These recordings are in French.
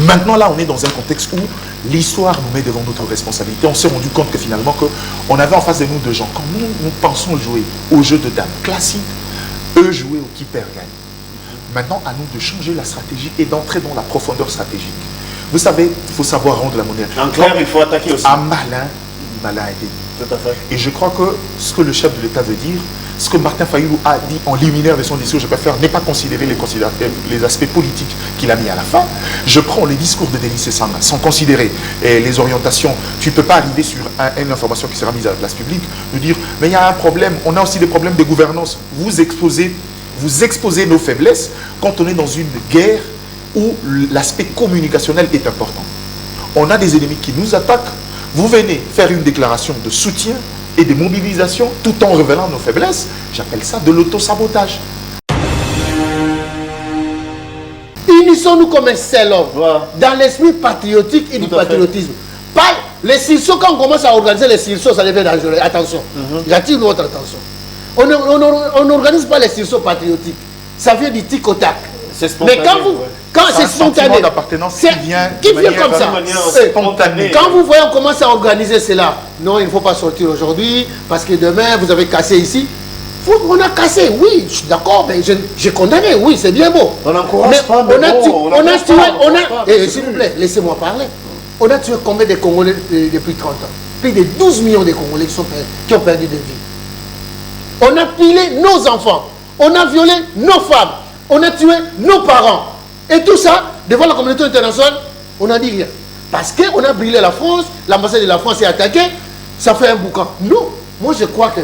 Maintenant, là, on est dans un contexte où l'histoire nous met devant notre responsabilité. On s'est rendu compte que finalement, on avait en face de nous deux gens. Quand nous pensons jouer au jeu de dames classique, eux jouer au qui perd gagne. Maintenant, à nous de changer la stratégie et d'entrer dans la profondeur stratégique. Vous savez, il faut savoir rendre la monnaie. En clair, il faut attaquer aussi. Un malin, malin est ennemi. Tout à fait. Et je crois que ce que le chef de l'État veut dire, ce que Martin Fayulu a dit en liminaire de son discours, je préfère ne pas considérer les aspects politiques qu'il a mis à la fin. Je prends les discours de Denis Sesanga sans considérer les orientations. Tu ne peux pas arriver sur une information qui sera mise à la place publique, de dire, mais il y a un problème, on a aussi des problèmes de gouvernance. Vous exposez nos faiblesses quand on est dans une guerre où l'aspect communicationnel est important. On a des ennemis qui nous attaquent. Vous venez faire une déclaration de soutien et de mobilisation tout en révélant nos faiblesses. J'appelle ça de l'autosabotage. Unissons-nous comme un seul homme, dans l'esprit patriotique et du patriotisme. Pas les sirsaux, quand on commence à organiser les sirsaux, ça devient dangereux. Attention, j'attire votre attention. On n'organise pas les sirsaux patriotiques. Ça vient du tic au tac. Mais quand c'est spontané, d'appartenance qui vient comme ça, spontané. Quand vous voyez on commence à organiser cela, non, il ne faut pas sortir aujourd'hui parce que demain vous avez cassé ici. On a cassé, oui, je suis d'accord, mais j'ai condamné, oui, c'est bien beau. On n'encourage pas, s'il vous plaît, laissez-moi parler. On a tué combien de Congolais depuis 30 ans? Plus de 12 millions de Congolais qui ont perdu de vie. On a pilé nos enfants, on a violé nos femmes, on a tué nos parents. Et tout ça, devant la communauté internationale, on n'a dit rien. Parce qu'on a brûlé la France, l'ambassade de la France est attaquée, ça fait un boucan. Non, moi je crois que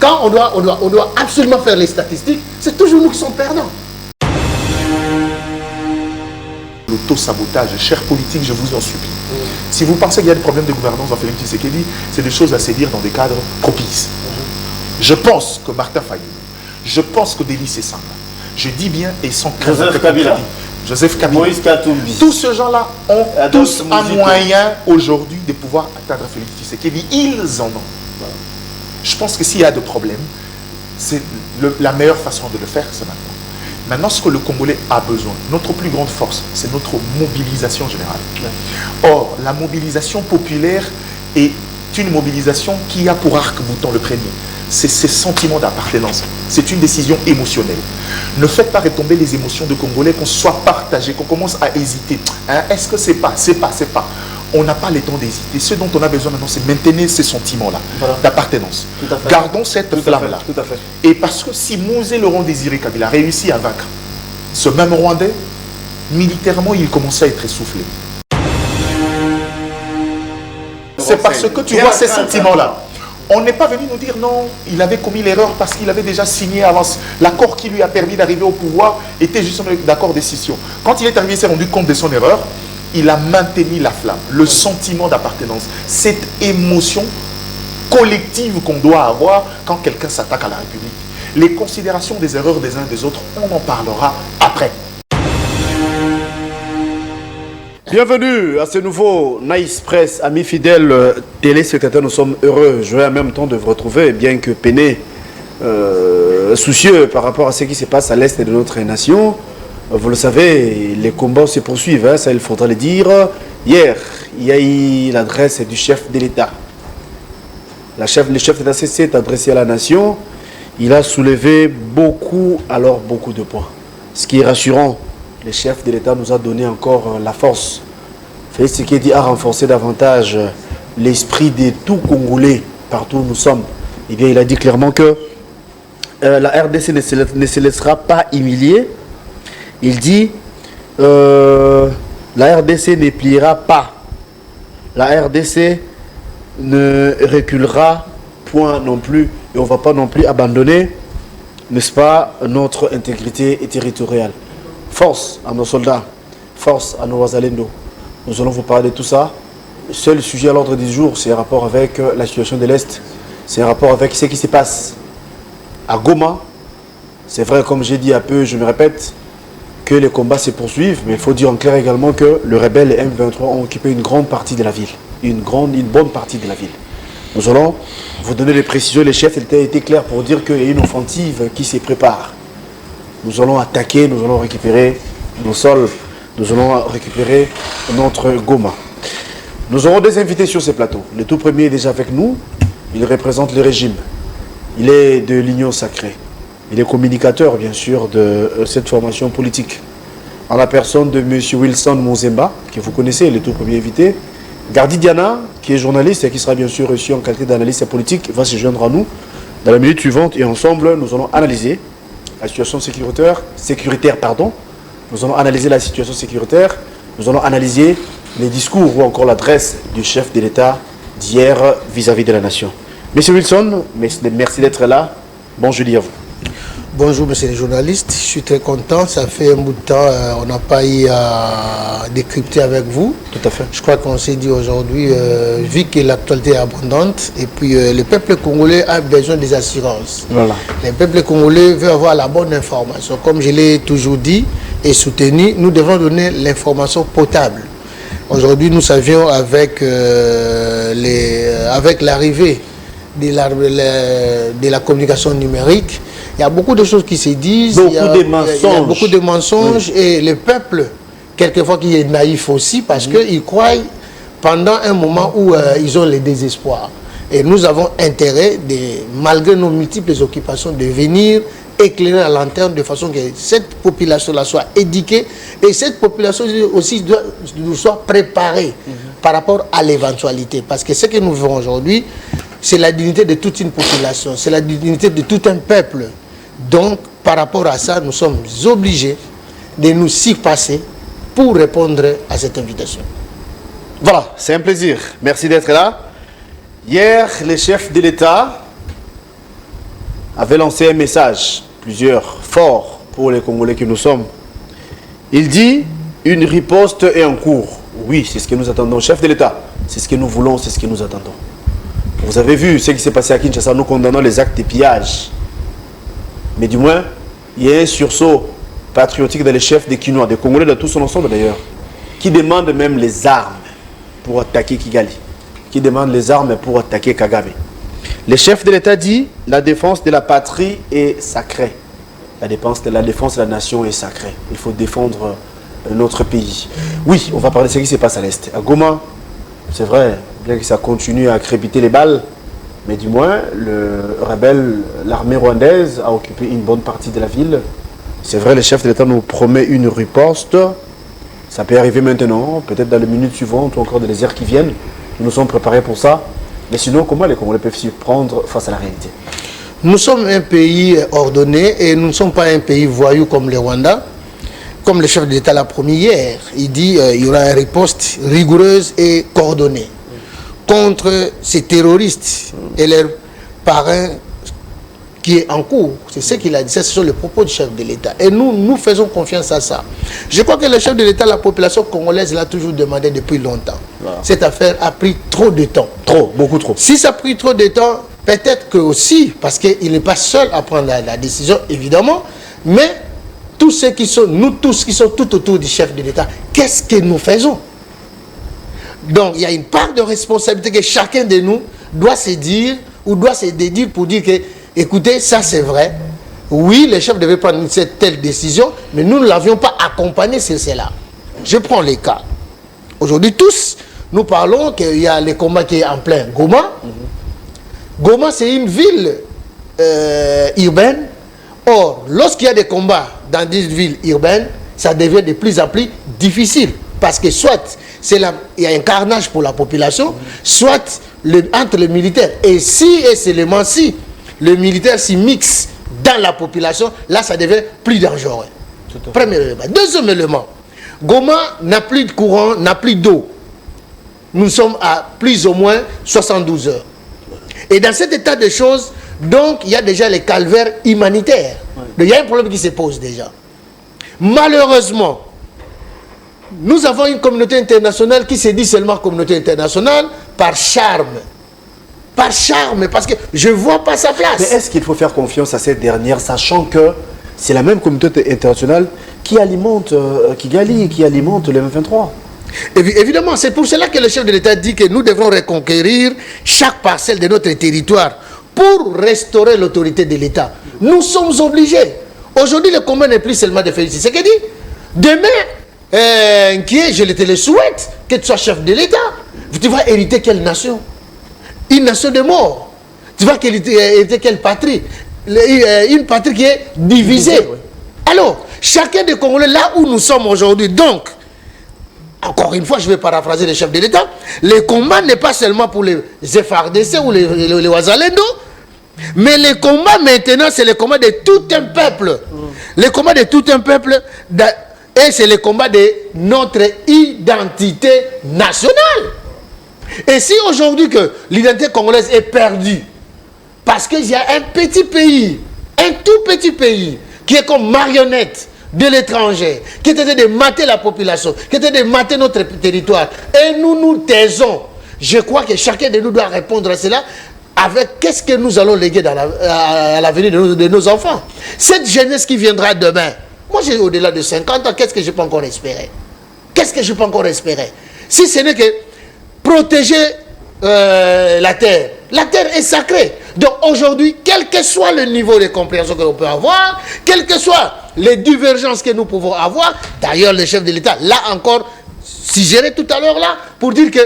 quand on doit absolument faire les statistiques, c'est toujours nous qui sommes perdants. L'auto-sabotage, chers politiques, je vous en supplie. Si vous pensez qu'il y a des problèmes de gouvernance dans Félix Tshisekedi, c'est des choses à se dire dans des cadres propices. Je pense que Martin Fayulu, je pense que Denis Sesanga, je dis bien et sans crainte. Joseph Kabila. Moïse Katumbi. Tous ces gens-là ont tous un moyen aujourd'hui de pouvoir atteindre Félix Tshisekedi. Ils en ont. Je pense que s'il y a des problèmes, c'est la meilleure façon de le faire, c'est maintenant. Maintenant, ce que le Congolais a besoin, notre plus grande force, c'est notre mobilisation générale. Or, la mobilisation populaire est une mobilisation qui a pour arc-bouton le premier. C'est ce sentiment d'appartenance. C'est une décision émotionnelle. Ne faites pas retomber les émotions de Congolais, qu'on soit partagé, qu'on commence à hésiter. Hein? Est-ce que c'est pas? On n'a pas le temps d'hésiter. Ce dont on a besoin maintenant, c'est maintenir ces sentiments-là d'appartenance. Gardons cette flamme-là. Et parce que si Moïse Laurent Désiré Kabila réussit à vaincre ce même Rwandais, militairement, il commençait à être essoufflé. C'est parce que tu vois ces sentiments-là. On n'est pas venu nous dire non, il avait commis l'erreur parce qu'il avait déjà signé avant. L'accord qui lui a permis d'arriver au pouvoir était justement d'accord de scission. Quand il est arrivé, il s'est rendu compte de son erreur. Il a maintenu la flamme, le sentiment d'appartenance, cette émotion collective qu'on doit avoir quand quelqu'un s'attaque à la République. Les considérations des erreurs des uns et des autres, on en parlera après. Bienvenue à ce nouveau Nice Press, amis fidèles téléspectateurs. Nous sommes heureux, joyeux en même temps de vous retrouver, bien que peinés, soucieux par rapport à ce qui se passe à l'est de notre nation. Vous le savez, les combats se poursuivent, hein, ça il faudra le dire. Hier, il y a eu l'adresse du chef de l'État. Le chef de l'État s'est adressé à la nation. Il a soulevé beaucoup de points. Ce qui est rassurant, le chef de l'État nous a donné encore la force. Félix Tshisekedi a renforcé davantage l'esprit de tout Congolais, partout où nous sommes. Eh bien, il a dit clairement que la RDC ne se laissera pas humilier. Il dit la RDC ne pliera pas. La RDC ne reculera point non plus. Et on ne va pas non plus abandonner, n'est-ce pas, notre intégrité territoriale. Force à nos soldats, force à nos Wazalendo. Nous allons vous parler de tout ça. Le seul sujet à l'ordre du jour, c'est un rapport avec la situation de l'Est. C'est un rapport avec ce qui se passe à Goma. C'est vrai, comme j'ai dit un peu, je me répète, que les combats se poursuivent, mais il faut dire en clair également que le rebelle et M23 ont occupé une grande partie de la ville. Une bonne partie de la ville. Nous allons vous donner les précisions. Les chefs étaient été clairs pour dire qu'il y a une offensive qui se prépare. Nous allons attaquer, nous allons récupérer nos sols nous allons récupérer notre Goma. Nous aurons des invités sur ces plateaux. Le tout premier est déjà avec nous. Il représente le régime. Il est de l'Union sacrée. Il est communicateur, bien sûr, de cette formation politique. En la personne de M. Wilson Monzemba, que vous connaissez, le tout premier invité. Gardi Diana, qui est journaliste et qui sera bien sûr reçu en qualité d'analyste politique, va se joindre à nous dans la minute suivante. Et ensemble, nous allons analyser la situation sécuritaire. Nous allons analyser la situation sécuritaire. Nous allons analyser les discours ou encore l'adresse du chef de l'État d'hier vis-à-vis de la nation. Monsieur Wilson, merci d'être là. Bon jeudi à vous. Bonjour monsieur le journaliste, je suis très content, ça fait un bout de temps, on n'a pas eu à décrypter avec vous. Tout à fait. Je crois qu'on s'est dit aujourd'hui, vu que l'actualité est abondante, et puis le peuple congolais a besoin des assurances. Voilà. Le peuple congolais veut avoir la bonne information. Comme je l'ai toujours dit et soutenu, nous devons donner l'information potable. Aujourd'hui, nous savions avec l'arrivée de la communication numérique, il y a beaucoup de choses qui se disent, il y a beaucoup de mensonges, oui. Et le peuple, quelquefois, qui est naïf aussi, parce qu'ils croient pendant un moment où ils ont le désespoir. Et nous avons intérêt, malgré nos multiples occupations, de venir éclairer la lanterne de façon que cette population-là soit éduquée et cette population aussi soit préparée par rapport à l'éventualité. Parce que ce que nous vivons aujourd'hui, c'est la dignité de toute une population, c'est la dignité de tout un peuple. Donc, par rapport à ça, nous sommes obligés de nous surpasser pour répondre à cette invitation. Voilà, c'est un plaisir. Merci d'être là. Hier, le chef de l'État avait lancé un message, plusieurs, fort pour les Congolais que nous sommes. Il dit, une riposte est en cours. Oui, c'est ce que nous attendons. Chef de l'État, c'est ce que nous voulons, c'est ce que nous attendons. Vous avez vu ce qui s'est passé à Kinshasa, nous condamnons les actes de pillage. Mais du moins, il y a un sursaut patriotique dans les chefs des Kinois, des Congolais de tout son ensemble d'ailleurs, qui demandent même les armes pour attaquer Kigali, qui demandent les armes pour attaquer Kagame. Le chef de l'État dit, la défense de la patrie est sacrée. La défense de la nation est sacrée. Il faut défendre notre pays. Oui, on va parler de ce qui se passe à l'Est. À Goma, c'est vrai, bien que ça continue à crépiter les balles, mais du moins, l'armée rwandaise a occupé une bonne partie de la ville. C'est vrai, le chef de l'État nous promet une riposte. Ça peut arriver maintenant, peut-être dans les minutes suivantes ou encore dans les heures qui viennent. Nous sommes préparés pour ça. Mais sinon, comment les Congolais peuvent s'y prendre face à la réalité? Nous sommes un pays ordonné et nous ne sommes pas un pays voyou comme le Rwanda. Comme le chef de l'État l'a promis hier, il dit qu'il y aura une riposte rigoureuse et coordonnée contre ces terroristes et leurs parrains qui est en cours. C'est ce qu'il a dit, ce sont les propos du chef de l'État. Et nous faisons confiance à ça. Je crois que le chef de l'État, la population congolaise l'a toujours demandé depuis longtemps. Voilà. Cette affaire a pris trop de temps. Trop, beaucoup trop. Si ça a pris trop de temps, peut-être que aussi, parce qu'il n'est pas seul à prendre la décision, évidemment, mais tous ceux qui sont, nous tous qui sont tout autour du chef de l'État, qu'est-ce que nous faisons? Donc, il y a une part de responsabilité que chacun de nous doit se dire, ou doit se dédire pour dire que, écoutez, ça c'est vrai. Oui, le chef devait prendre cette telle décision, mais nous ne l'avions pas accompagné sur cela. Je prends les cas. Aujourd'hui, tous, nous parlons qu'il y a les combats qui est en plein Goma. Goma, c'est une ville urbaine. Or, lorsqu'il y a des combats dans des villes urbaines, ça devient de plus en plus difficile. Parce que soit il y a un carnage pour la population, soit entre les militaires. Et seulement si le militaire s'y mixe dans la population, là ça devient plus dangereux. Premier élément. Deuxième élément, Goma n'a plus de courant, n'a plus d'eau. Nous sommes à plus ou moins 72 heures. Et dans cet état de choses, donc il y a déjà les calvaires humanitaires. Il y a un problème qui se pose déjà. Malheureusement, nous avons une communauté internationale qui se dit seulement communauté internationale par charme. Par charme, parce que je ne vois pas sa place. Mais est-ce qu'il faut faire confiance à cette dernière, sachant que c'est la même communauté internationale qui alimente Kigali, qui alimente le M23? Évidemment, c'est pour cela que le chef de l'État dit que nous devons reconquérir chaque parcelle de notre territoire pour restaurer l'autorité de l'État. Nous sommes obligés. Aujourd'hui, le combat n'est plus seulement de féliciter. C'est ce qu'il dit. Demain, qui est, je te le souhaite, que tu sois chef de l'État. Tu vas hériter quelle nation? Une nation de morts. Tu vas hériter quelle patrie? Une patrie qui est divisée. Alors, chacun des Congolais, là où nous sommes aujourd'hui, donc, encore une fois, je vais paraphraser le chef de l'État, le combat n'est pas seulement pour les FARDC ou les Ouazalendo, mais le combat maintenant, c'est le combat de tout un peuple. Le combat de tout un peuple, et c'est le combat de notre identité nationale. Et si aujourd'hui que l'identité congolaise est perdue, parce qu'il y a un petit pays, un tout petit pays, qui est comme marionnette de l'étranger, qui était de mater la population, qui était de mater notre territoire, et nous nous taisons. Je crois que chacun de nous doit répondre à cela avec qu'est-ce que nous allons léguer à l'avenir de nos enfants. Cette jeunesse qui viendra demain, moi j'ai au-delà de 50 ans, qu'est-ce que je peux encore espérer? Qu'est-ce que je peux encore espérer? Si ce n'est que protéger la terre. La terre est sacrée. Donc aujourd'hui, quel que soit le niveau de compréhension que l'on peut avoir, quelles que soient les divergences que nous pouvons avoir, d'ailleurs le chef de l'État l'a encore suggéré tout à l'heure là, pour dire que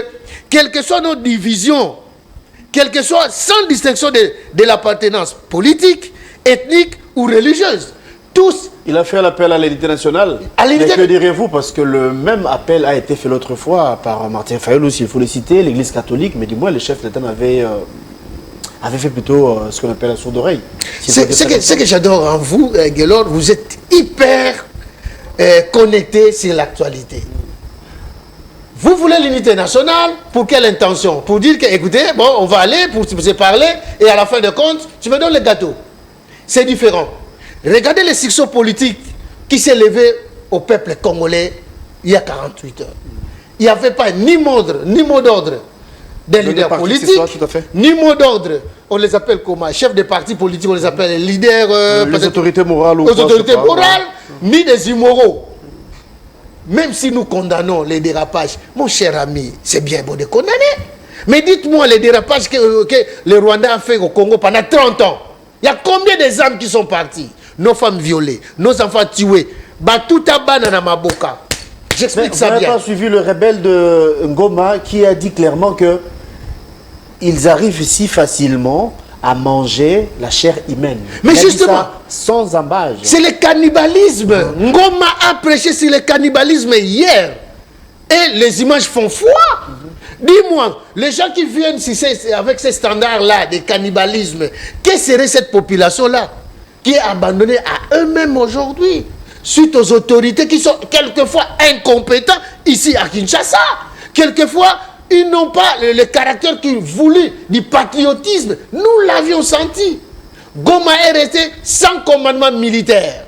quelles que soient nos divisions, quelles que soient, sans distinction de l'appartenance politique, ethnique ou religieuse, tous... Il a fait l'appel à l'unité nationale. Mais que direz-vous? Parce que le même appel a été fait l'autre fois par Martin Fayulu, s'il faut le citer, l'Église catholique, mais du moins le chef d'État avait fait plutôt ce qu'on appelle la sourde oreille. Ce que j'adore en vous, Guélor, vous êtes hyper connecté sur l'actualité. Vous voulez l'unité nationale, pour quelle intention? Pour dire que, écoutez, bon, on va aller pour se parler, et à la fin de compte, tu me donnes le gâteau. C'est différent. Regardez les succès politiques qui s'est levé au peuple congolais il y a 48 heures. Il n'y avait pas ni mot d'ordre des leaders politiques, ni mot d'ordre, on les appelle comment, chefs de partis politiques, on les appelle leaders... les autorités morales. Les autorités morales, ni des immoraux. Même si nous condamnons les dérapages, mon cher ami, c'est bien beau de condamner. Mais dites-moi les dérapages que le Rwanda a fait au Congo pendant 30 ans. Il y a combien des âmes qui sont parties? Nos femmes violées, nos enfants tués. Batuta banana maboka. J'explique ça bien. Vous n'avez pas suivi le rebelle de Ngoma qui a dit clairement que ils arrivent si facilement à manger la chair humaine. Mais justement, sans embâche. C'est le cannibalisme. Ngoma a prêché sur le cannibalisme hier. Et les images font foi. Dis-moi, les gens qui viennent avec ces standards-là de cannibalisme, quelle serait cette population-là qui est abandonnée à eux-mêmes aujourd'hui, suite aux autorités qui sont quelquefois incompétents ici à Kinshasa? Quelquefois, ils n'ont pas le caractère qu'ils voulaient du patriotisme. Nous l'avions senti. Goma est resté sans commandement militaire,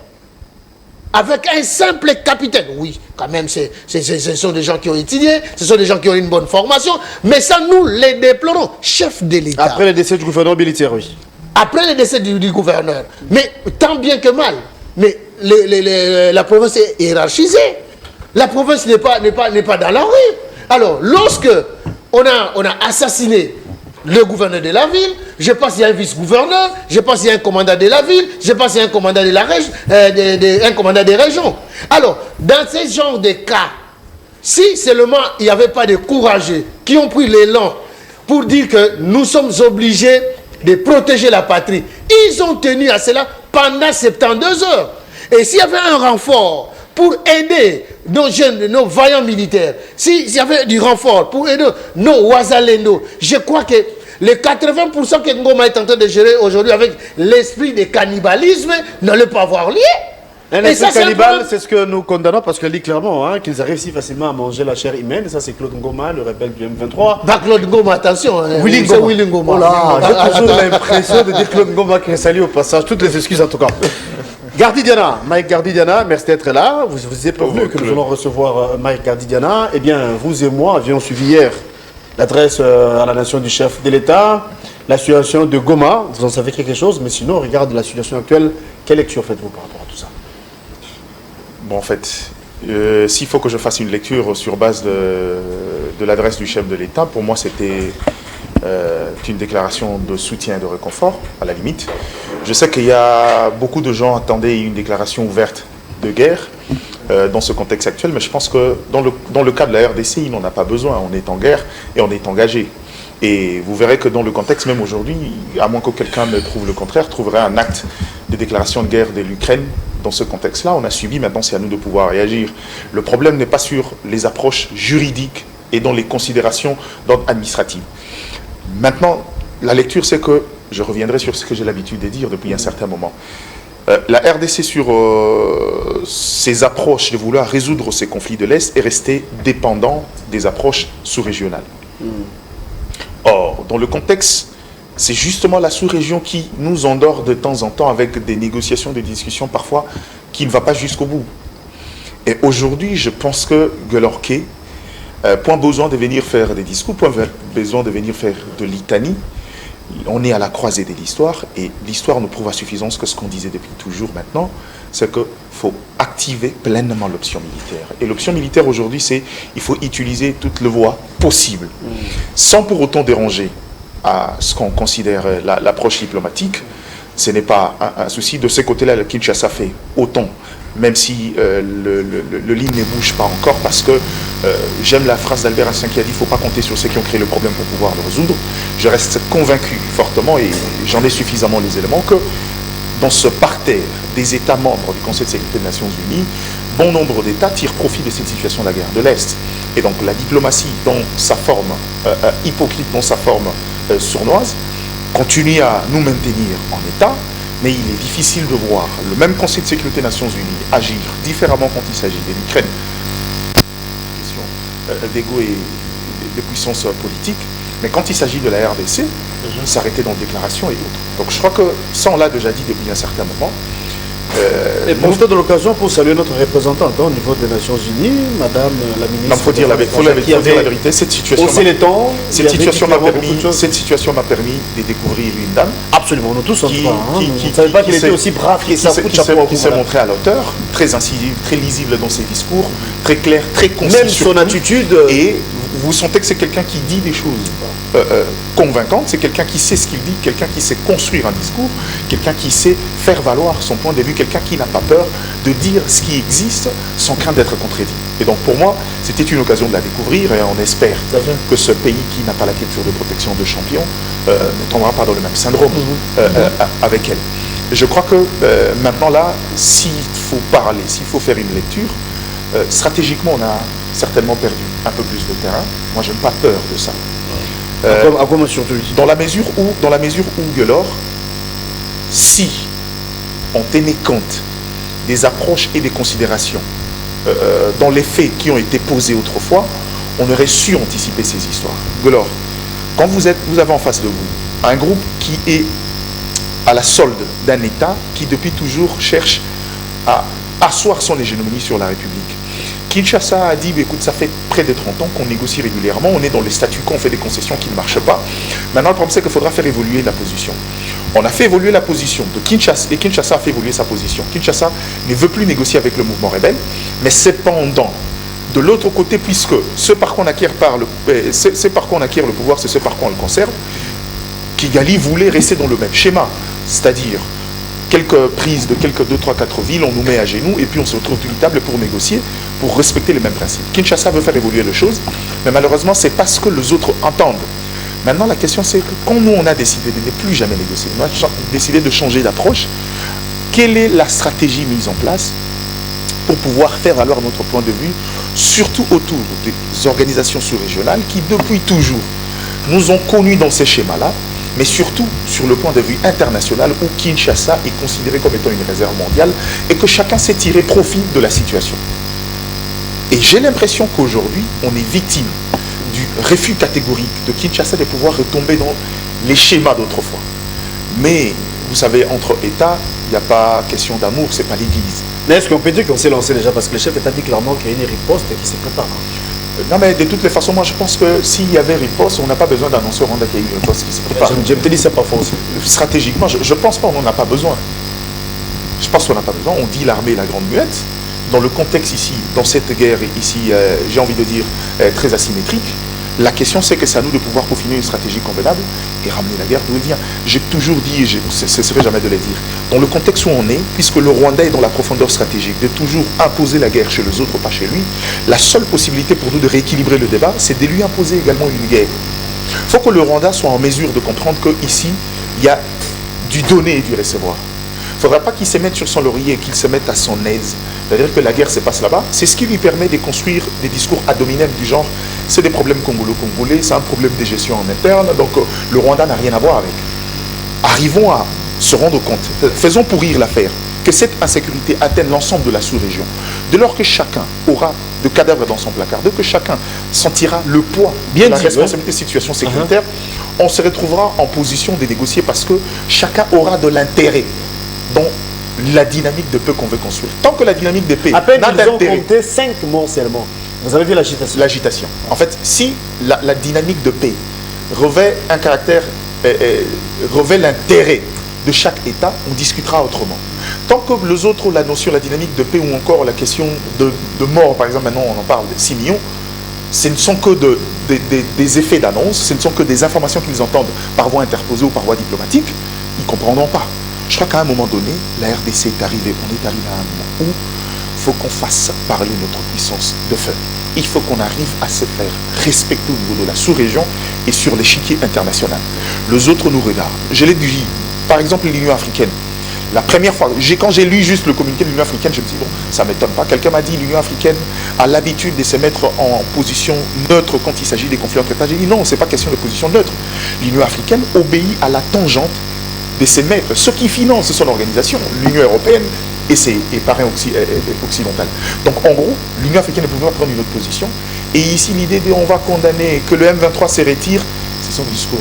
avec un simple capitaine. Oui, quand même, ce sont des gens qui ont étudié, ce sont des gens qui ont une bonne formation, mais ça, nous les déplorons. Chef de l'État. Après le décès du gouverneur militaire, oui. Après le décès du gouverneur. Mais tant bien que mal. Mais la province est hiérarchisée. La province n'est pas dans la rue. Alors, lorsque on a assassiné le gouverneur de la ville, je pense qu'il y a un vice-gouverneur, je pense qu'il y a un commandant de la ville, je pense qu'il y a un commandant de la région, un commandant des régions. Alors, dans ce genre de cas, si seulement il n'y avait pas de courageux qui ont pris l'élan pour dire que nous sommes obligés de protéger la patrie, ils ont tenu à cela pendant 72 heures. Et s'il y avait un renfort pour aider nos jeunes, nos vaillants militaires, s'il y avait du renfort pour aider nos Ouazalendo, je crois que les 80% que Ngoma est en train de gérer aujourd'hui avec l'esprit de cannibalisme n'allait pas avoir lieu. Un esprit cannibale, c'est ce que nous condamnons parce qu'elle dit clairement qu'ils arrivent si facilement à manger la chair humaine. Ça, c'est Claude Ngoma, le rebelle du M23. Pas Claude Ngoma, attention. Willy Ngoma. Oh là, j'ai toujours l'impression de dire Claude Ngoma qui est salué au passage. Toutes les excuses en tout cas. Gardidiana, Mike Gardidiana, merci d'être là. Vous êtes prévenu que nous allons recevoir Mike Gardidiana. Eh bien, vous et moi avions suivi hier l'adresse à la nation du chef de l'État, la situation de Goma. Vous en savez quelque chose, mais sinon, regarde la situation actuelle. Quelle lecture faites-vous par rapport à tout ça? Bon, en fait, s'il faut que je fasse une lecture sur base de l'adresse du chef de l'État, pour moi, c'était une déclaration de soutien et de réconfort, à la limite. Je sais qu'il y a beaucoup de gens attendaient une déclaration ouverte de guerre. dans ce contexte actuel, mais je pense que dans le cas de la RDC, il n'en a pas besoin. On est en guerre et on est engagé. Et vous verrez que dans le contexte, même aujourd'hui, à moins que quelqu'un ne trouve le contraire, trouverait un acte de déclaration de guerre de l'Ukraine. Dans ce contexte-là, on a subi, maintenant c'est à nous de pouvoir réagir. Le problème n'est pas sur les approches juridiques et dans les considérations d'ordre administratif. Maintenant, la lecture, c'est que, je reviendrai sur ce que j'ai l'habitude de dire depuis un certain moment, la RDC sur ses approches de vouloir résoudre ces conflits de l'Est est restée dépendante des approches sous-régionales. Or, dans le contexte, c'est justement la sous-région qui nous endort de temps en temps avec des négociations, des discussions parfois qui ne vont pas jusqu'au bout. Et aujourd'hui, je pense que Guelorquet, point besoin de venir faire des discours, point besoin de venir faire de litanie. On est à la croisée de l'histoire et l'histoire nous prouve à suffisance que ce qu'on disait depuis toujours maintenant, c'est qu'il faut activer pleinement l'option militaire. Et l'option militaire aujourd'hui, c'est il faut utiliser toutes les voies possibles, sans pour autant déranger à ce qu'on considère l'approche diplomatique. Ce n'est pas un souci. De ce côté-là, le Kinshasa fait autant, même si le ligne ne bouge pas encore, parce que j'aime la phrase d'Albert Einstein qui a dit « il ne faut pas compter sur ceux qui ont créé le problème pour pouvoir le résoudre ». Je reste convaincu fortement, et j'en ai suffisamment les éléments, que dans ce parterre des États membres du Conseil de sécurité des Nations Unies, bon nombre d'États tirent profit de cette situation de la guerre de l'Est. Et donc la diplomatie, dans sa forme hypocrite, dans sa forme sournoise, continue à nous maintenir en état, mais il est difficile de voir le même Conseil de sécurité des Nations Unies agir différemment quand il s'agit de l'Ukraine, question d'ego et de puissance politique, mais quand il s'agit de la RDC, s'arrêter dans les déclarations et autres. Donc je crois que ça, on l'a déjà dit depuis un certain moment. Et profitons de l'occasion pour saluer notre représentante au niveau des Nations Unies, Madame la ministre. Il faut dire la vérité, cette situation m'a permis de découvrir une dame. Absolument, nous tous, qui ne savait pas qu'elle était aussi brave, qui s'est montrée à l'auteur, très incisive, très lisible dans ses discours, très clair, très concis. Même son attitude. Et vous sentez que c'est quelqu'un qui dit des choses convaincantes, c'est quelqu'un qui sait ce qu'il dit, quelqu'un qui sait construire un discours, quelqu'un qui sait faire valoir son point de vue, quelqu'un qui n'a pas peur de dire ce qui existe sans crainte d'être contredit. Et donc pour moi, c'était une occasion de la découvrir et on espère que ce pays qui n'a pas la culture de protection de champion ne tombera pas dans le même syndrome avec elle. Je crois que maintenant là, s'il faut parler, s'il faut faire une lecture, stratégiquement on a certainement perdu un peu plus de terrain. Moi je n'ai pas peur de ça. À quoi surtout dans la mesure où Guelor, si on tenait compte des approches et des considérations dans les faits qui ont été posés autrefois, on aurait su anticiper ces histoires. Guelor, quand vous avez en face de vous un groupe qui est à la solde d'un État qui depuis toujours cherche à asseoir son hégémonie sur la République. Kinshasa a dit, écoute, ça fait près de 30 ans qu'on négocie régulièrement, on est dans les statu quo, on fait des concessions qui ne marchent pas. Maintenant, le problème, c'est qu'il faudra faire évoluer la position. On a fait évoluer la position de Kinshasa, et Kinshasa a fait évoluer sa position. Kinshasa ne veut plus négocier avec le mouvement rebelle, mais cependant, de l'autre côté, puisque ce par quoi on acquiert le pouvoir, c'est ce par quoi on le conserve, Kigali voulait rester dans le même schéma, c'est-à-dire quelques prises de quelques 2, 3, 4 villes, on nous met à genoux et puis on se retrouve à une table pour négocier, pour respecter les mêmes principes. Kinshasa veut faire évoluer les choses, mais malheureusement, c'est pas ce que les autres entendent. Maintenant, la question, c'est que quand nous, on a décidé de ne plus jamais négocier, on a décidé de changer d'approche, quelle est la stratégie mise en place pour pouvoir faire valoir notre point de vue, surtout autour des organisations sous-régionales qui, depuis toujours, nous ont connus dans ces schémas-là, mais surtout sur le point de vue international où Kinshasa est considéré comme étant une réserve mondiale et que chacun s'est tiré profit de la situation. Et j'ai l'impression qu'aujourd'hui, on est victime du refus catégorique de Kinshasa de pouvoir retomber dans les schémas d'autrefois. Mais, vous savez, entre États, il n'y a pas question d'amour, c'est pas l'Église. Mais est-ce qu'on peut dire qu'on s'est lancé déjà? Parce que le chef d'État dit clairement qu'il y a une riposte et qu'il se prépare. Non, mais de toutes les façons, moi je pense que s'il y avait riposte, on n'a pas besoin d'annoncer au Rwanda qu'il y a eu une riposte qui se prépare. Je me te dis, c'est pas faux aussi. Stratégiquement, je pense pas, on n'en a pas besoin. Je pense qu'on n'a pas besoin. On dit l'armée la grande muette. Dans le contexte ici, dans cette guerre ici, j'ai envie de dire, très asymétrique, La question, c'est que c'est à nous de pouvoir peaufiner une stratégie convenable et ramener la guerre d'où elle vient. J'ai toujours dit, et je ne cesserai jamais de le dire, dans le contexte où on est, puisque le Rwanda est dans la profondeur stratégique de toujours imposer la guerre chez les autres, pas chez lui, la seule possibilité pour nous de rééquilibrer le débat, c'est de lui imposer également une guerre. Il faut que le Rwanda soit en mesure de comprendre qu'ici, il y a du donner et du recevoir. Il ne faudra pas qu'il se mette sur son laurier et qu'il se mette à son aise. C'est-à-dire que la guerre se passe là-bas. C'est ce qui lui permet de construire des discours ad hominem du genre c'est des problèmes congolo-congolais, c'est un problème de gestion en interne, donc le Rwanda n'a rien à voir avec. Arrivons à se rendre compte, faisons pourrir l'affaire, que cette insécurité atteigne l'ensemble de la sous-région. Dès lors que chacun aura de cadavres dans son placard, dès que chacun sentira le poids de la responsabilité de situation sécuritaire, on se retrouvera en position de négocier parce que chacun aura de l'intérêt dans la dynamique de paix qu'on veut construire. Tant que la dynamique de paix n'a d'intérêt. Ils ont compté 5 morts seulement. Vous avez vu l'agitation. L'agitation. En fait, si la dynamique de paix revêt un caractère, revêt l'intérêt de chaque État, on discutera autrement. Tant que les autres, la notion, la dynamique de paix ou encore la question de mort, par exemple, maintenant on en parle de 6 millions, ce ne sont que des effets d'annonce, ce ne sont que des informations qu'ils entendent par voie interposée ou par voie diplomatique, ils ne comprendront pas. Je crois qu'à un moment donné, la RDC est arrivée, on est arrivé à un moment où il faut qu'on fasse parler notre puissance de feu. Il faut qu'on arrive à se faire respecter au niveau de la sous-région et sur l'échiquier international. Les autres nous regardent. Je l'ai dit, par exemple l'Union africaine. La première fois, quand j'ai lu juste le communiqué de l'Union africaine, je me dis, bon, ça ne m'étonne pas. Quelqu'un m'a dit, l'Union africaine a l'habitude de se mettre en position neutre quand il s'agit des conflits entre États. J'ai dit, non, ce n'est pas question de position neutre. L'Union africaine obéit à la tangente de se mettre. Ce qui finance son organisation, l'Union européenne et ses parrains occidentaux. Donc en gros, l'Union africaine ne pouvait pas prendre une autre position. Et ici, l'idée de on va condamner que le M23 se retire, c'est son discours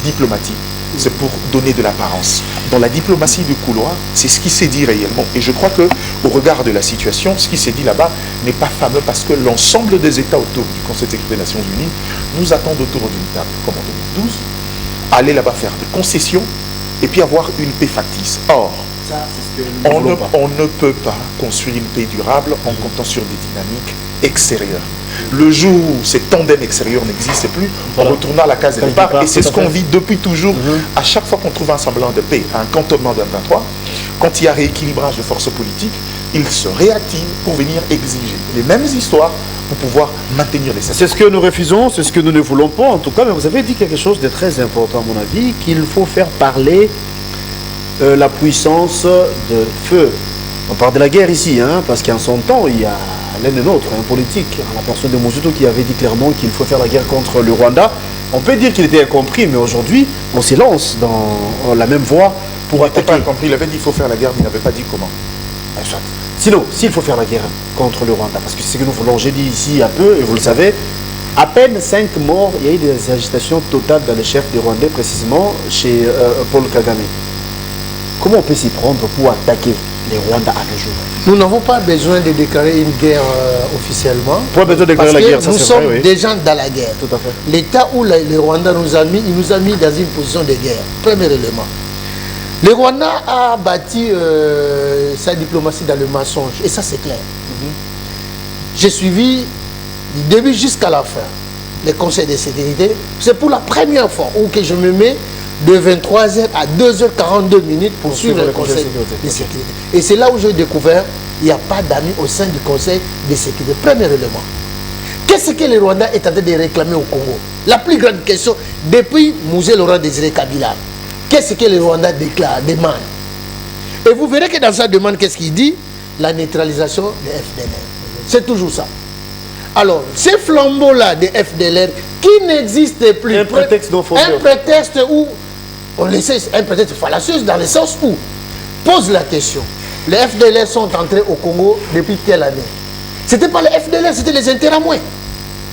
diplomatique. C'est pour donner de l'apparence. Dans la diplomatie du couloir, c'est ce qui s'est dit réellement. Et je crois qu'au regard de la situation, ce qui s'est dit là-bas n'est pas fameux parce que l'ensemble des États autour du Conseil de sécurité des Nations Unies nous attendent autour d'une table, comme en 2012, aller là-bas faire des concessions et puis avoir une paix factice. Or, on ne peut pas construire une paix durable en comptant sur des dynamiques extérieures. Le jour où ces tandems extérieurs n'existent plus, on retourne à la case de départ. Et c'est ce qu'on vit depuis toujours. À chaque fois qu'on trouve un semblant de paix, un cantonnement d'un 23, quand il y a rééquilibrage de forces politiques, ils se réactivent pour venir exiger les mêmes histoires pour pouvoir maintenir les C'est ce que nous refusons, c'est ce que nous ne voulons pas en tout cas. Mais vous avez dit quelque chose de très important à mon avis, qu'il faut faire parler la puissance de feu. On parle de la guerre ici, hein, parce qu'en son temps, il y a l'un des nôtres, un politique, la personne de Mobutu, qui avait dit clairement qu'il faut faire la guerre contre le Rwanda. On peut dire qu'il était incompris, mais aujourd'hui, on se lance dans la même voie pour attaquer. Il n'était pas incompris, il avait dit qu'il faut faire la guerre, mais il n'avait pas dit comment. Sinon, s'il faut faire la guerre contre le Rwanda, parce que c'est ce que nous voulons, j'ai dit ici un peu, et vous le savez, à peine 5 morts, il y a eu des agitations totales dans les chefs des Rwandais, précisément chez Paul Kagame. Comment on peut s'y prendre pour attaquer les Rwandais à nos jours? Nous n'avons pas besoin de déclarer une guerre officiellement. Pas besoin de déclarer la guerre, ça nous c'est sommes vrai, oui. déjà dans la guerre. Tout à fait. L'État où le Rwanda nous a mis, il nous a mis dans une position de guerre. Premier élément. Le Rwanda a bâti sa diplomatie dans le mensonge. Et ça, c'est clair. J'ai suivi du début jusqu'à la fin les conseils de sécurité. C'est pour la première fois où que je me mets de 23h à 2h42 pour suivre le conseil de sécurité. Et c'est là où j'ai découvert qu'il n'y a pas d'amis au sein du conseil de sécurité. Premier élément. Qu'est-ce que le Rwanda est en train de réclamer au Congo? La plus grande question, depuis Mouzé Laurent Désiré Kabila, qu'est-ce que le Rwanda demande? Et vous verrez que dans sa demande, qu'est-ce qu'il dit? La neutralisation des FDLR. C'est toujours ça. Alors, ces flambeaux-là des FDLR qui n'existent plus. Un prétexte un prétexte où on laissait un prétexte fallacieux dans le sens où pose la question. Les FDLR sont entrés au Congo depuis quelle année? Ce n'était pas les FDLR, c'était les Interamoués.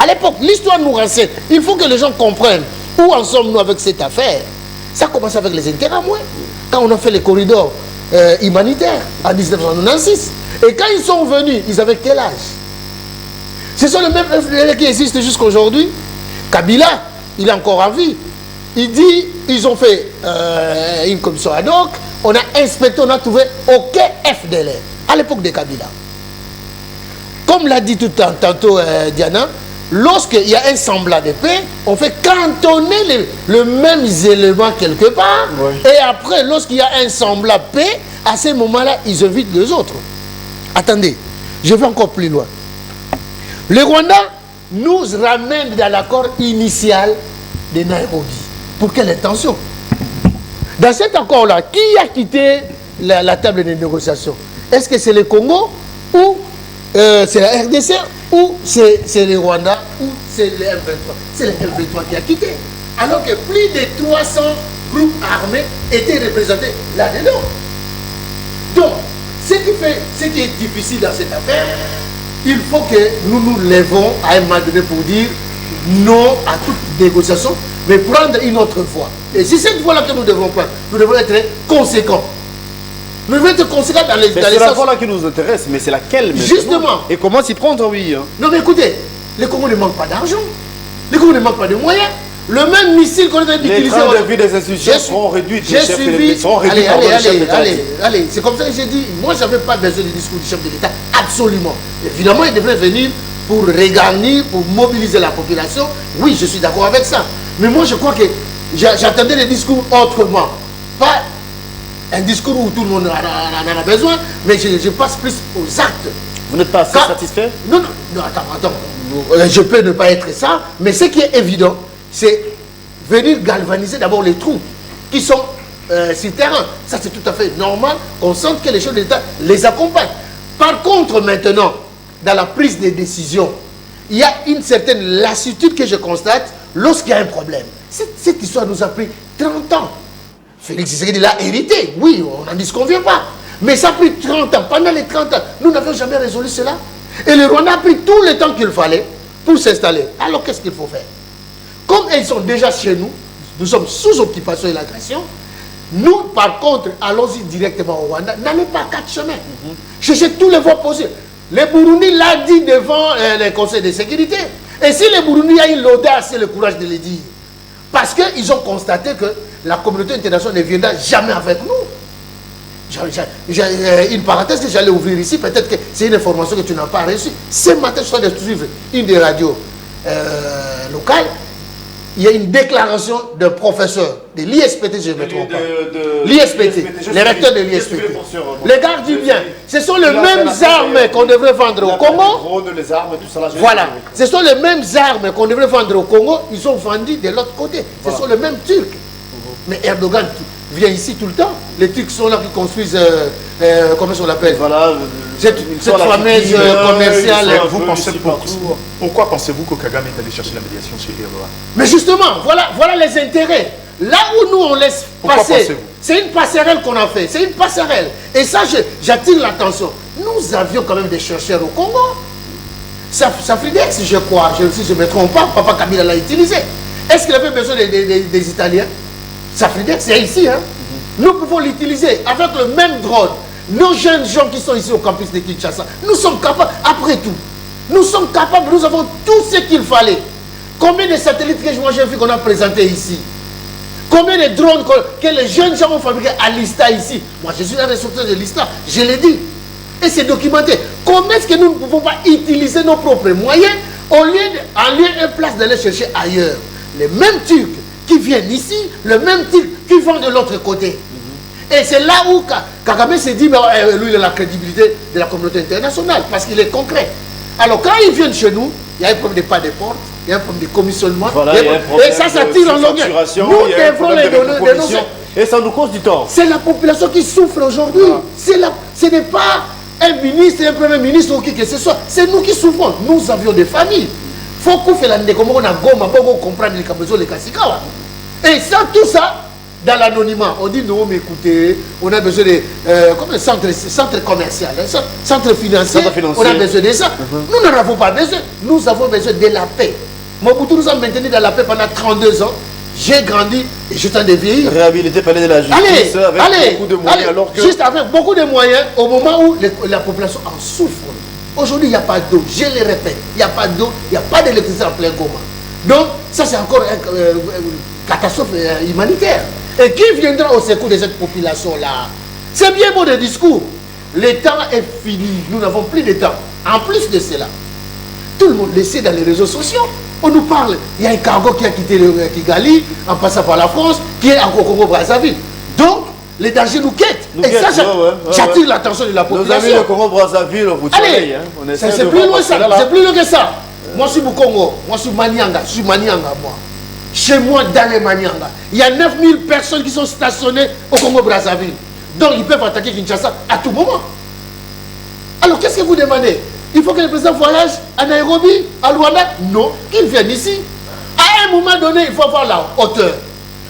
À l'époque, l'histoire nous renseigne. Il faut que les gens comprennent où en sommes-nous avec cette affaire. Ça commence avec les Interamoués. Quand on a fait les corridors humanitaires en 1996. Et quand ils sont venus, ils avaient quel âge? Ce sont les mêmes FDLR qui existent jusqu'à aujourd'hui. Kabila, il est encore en vie. Il dit, ils ont fait une commission ad hoc, on a inspecté, on a trouvé aucun FDLR à l'époque de Kabila. Comme l'a dit tout tantôt Diana, lorsqu'il y a un semblant de paix, on fait cantonner le même élément quelque part. Oui. Et après, lorsqu'il y a un semblant de paix, à ce moment-là, ils évitent les autres. Attendez, je vais encore plus loin. Le Rwanda nous ramène dans l'accord initial de Nairobi. Pour quelle intention? Dans cet accord-là, qui a quitté la table de négociation? Est-ce que c'est le Congo ou c'est la RDC ou c'est le Rwanda ou c'est le M23? C'est le M23 qui a quitté. Alors que plus de 300 groupes armés étaient représentés là-dedans. Donc, ce qui est difficile dans cette affaire, il faut que nous nous levons à un moment donné pour dire non à toute négociation, mais prendre une autre voie. Et c'est cette voie-là que nous devons prendre. Nous devons être conséquents. Nous devons être conséquents dans les sens. C'est la voie-là qui nous intéresse, mais c'est laquelle maintenant? Justement. Et comment s'y prendre, oui. Hein. Non, mais écoutez, les Congos ne manquent pas d'argent. Les Congos ne manquent pas de moyens. Le même missile qu'on est utilisé. Les trains de vie des institutions seront réduits. J'ai suivi. Allez, c'est comme ça que j'ai dit. Moi, je n'avais pas besoin du discours du chef de l'État. Absolument. Évidemment, il devrait venir pour regarnir, pour mobiliser la population. Oui, je suis d'accord avec ça. Mais moi, je crois que j'attendais les discours autrement. Pas un discours où tout le monde en a besoin, mais je passe plus aux actes. Vous n'êtes pas assez satisfait? Non, attends. Je peux ne pas être ça, mais ce qui est évident, c'est venir galvaniser d'abord les troupes qui sont sur le terrain. Ça, c'est tout à fait normal qu'on sente que les chefs de l'État les accompagnent. Par contre, maintenant, dans la prise de décision, il y a une certaine lassitude que je constate lorsqu'il y a un problème. Cette histoire nous a pris 30 ans. Félix Tshisekedi l'a hérité. Oui, on n'en disconvient pas. Mais ça a pris 30 ans. Pendant les 30 ans, nous n'avions jamais résolu cela. Et le Rwanda a pris tout le temps qu'il fallait pour s'installer. Alors, qu'est-ce qu'il faut faire? Comme ils sont déjà chez nous, nous sommes sous occupation et l'agression. Nous, par contre, allons-y directement au Rwanda. N'allez pas 4 chemins. Cherchez tous les voies possibles. Le Burundi l'a dit devant le Conseil de sécurité. Et si le Burundi a eu l'audace et le courage de le dire, parce qu'ils ont constaté que la communauté internationale ne viendra jamais avec nous. Une parenthèse que j'allais ouvrir ici, peut-être que c'est une information que tu n'as pas reçue. Ce matin, je suis en train de suivre une des radios locales. Il y a une déclaration d'un professeur de l'ISPT, je ne me trompe pas. L'ISPT, le recteur de l'ISPT. Les gars disent bien, ce sont les mêmes armes qu'on devrait vendre au Congo. Voilà, ce sont les mêmes armes qu'on devrait vendre au Congo, ils sont vendus de l'autre côté. Ce sont les mêmes Turcs. Mais Erdogan vient ici tout le temps. Les Turcs sont là qui construisent, comment on l'appelle? Voilà, cette fameuse commerciale. Vous pensez pourquoi pensez-vous que Kagame est allé chercher la médiation chez Erdogan? Mais justement, voilà les intérêts. Là où nous on laisse passer, c'est une passerelle qu'on a fait. C'est une passerelle. Et ça, j'attire l'attention. Nous avions quand même des chercheurs au Congo. Safridex, je crois, si je ne me trompe pas, Papa Kabila l'a utilisé. Est-ce qu'il avait besoin des Italiens? Safridex, c'est ici. Hein? Nous pouvons l'utiliser avec le même drone. Nos jeunes gens qui sont ici au campus de Kinshasa, nous sommes capables, après tout, nous sommes capables, nous avons tout ce qu'il fallait. Combien de satellites que j'ai vu qu'on a présentés ici? Combien de drones que les jeunes gens ont fabriqués à l'ISTA ici? Moi, je suis un ressortissant de l'ISTA, je l'ai dit. Et c'est documenté. Comment est-ce que nous ne pouvons pas utiliser nos propres moyens en lieu et place d'aller chercher ailleurs? Les mêmes Turcs qui viennent ici, le même Turcs qui vont de l'autre côté. Et c'est là où Kagame s'est dit, lui, il a la crédibilité de la communauté internationale, parce qu'il est concret. Alors, quand ils viennent chez nous, il y a un problème de pas de porte, il y a un problème de commissionnement, voilà, et ça tire en longueur. Nous devrons les donner. Et ça nous cause du tort. C'est la population qui souffre aujourd'hui. Ce n'est pas un ministre, un premier ministre ou qui que ce soit. C'est nous qui souffrons. Nous avions des familles. Il faut qu'on fasse la comme on a gomme, pour comprendre les cabezots, les kassikawa. Et ça, tout ça, dans l'anonymat, on dit non, mais écoutez, on a besoin de comme centre commercial, centre financier, on a besoin de ça. Nous n'en avons pas besoin. Nous avons besoin de la paix. Mobutu nous a maintenu dans la paix pendant 32 ans. J'ai grandi et je suis en train de vieillir. Réhabilité palais de la justice avec beaucoup de moyens. Alors que... Juste avec beaucoup de moyens, au moment où la population en souffre. Aujourd'hui, il n'y a pas d'eau. Je le répète, il n'y a pas d'eau, il n'y a pas d'électricité en plein Goma. Donc, ça c'est encore une catastrophe humanitaire. Et qui viendra au secours de cette population-là? C'est bien beau de discours. Le temps est fini. Nous n'avons plus de temps. En plus de cela, Tout le monde le sait dans les réseaux sociaux. On nous parle. Il y a un cargo qui a quitté le Kigali en passant par la France, qui est en Congo-Brazzaville. Donc, les dangers nous guettent. Et ça, j'attire l'attention de la population. Nos amis de Congo-Brazzaville, vous allez, c'est plus loin ça. C'est plus loin que ça. Moi, je suis Mukongo. Moi, je suis Manianga. Je suis Manianga, moi. Chez moi, dans les Manianga, il y a 9000 personnes qui sont stationnées au Congo-Brazzaville. Donc, ils peuvent attaquer Kinshasa à tout moment. Alors, qu'est-ce que vous demandez? Il faut que le président voyage à Nairobi, à Luanda? Non, qu'il vienne ici. À un moment donné, il faut avoir la hauteur.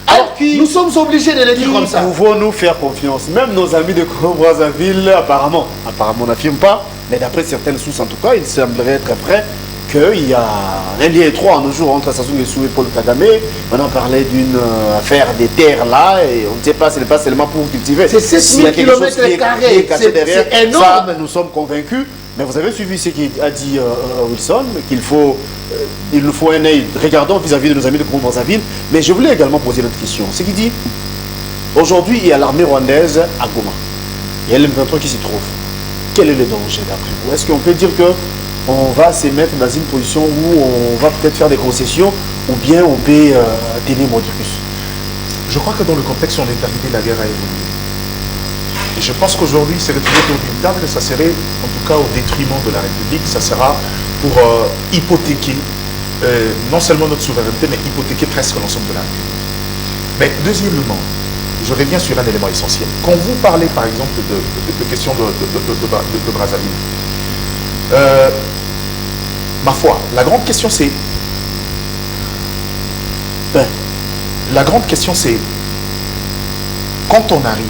Alors, nous sommes obligés de le dire comme ça. Pouvons-nous faire confiance? Même nos amis de Congo-Brazzaville, apparemment on n'affirme pas, mais d'après certaines sources en tout cas, il semblerait être vrai qu'il y a un lien étroit en nos jours entre Sassou Nguesso et Paul Kagame. On en parlait d'une affaire des terres là, et on ne sait pas, ce n'est pas seulement pour cultiver. C'est 7000 km², c'est énorme. Ça, nous sommes convaincus. Mais vous avez suivi ce qu'a dit Wilson, qu'il il nous faut un œil regardant vis-à-vis de nos amis de Congo-Brazzaville. Mais je voulais également poser notre question. Ce qu'il dit, aujourd'hui, il y a l'armée rwandaise à Goma. Il y a l'M23 qui s'y trouve. Quel est le danger d'après vous? Est-ce qu'on peut dire qu'on va se mettre dans une position où on va peut-être faire des concessions ou bien on peut tenir Modicus? Je crois que dans le contexte où on est arrivé, la guerre a évolué. Et je pense qu'aujourd'hui, c'est retrouvé autour d'une table, ça serait, en tout cas au détriment de la République, ça sera pour hypothéquer non seulement notre souveraineté, mais hypothéquer presque l'ensemble de la République. Mais deuxièmement, je reviens sur un élément essentiel. Quand vous parlez, par exemple, de questions de Brazzaville, ma foi, la grande question c'est... La grande question c'est, quand on arrive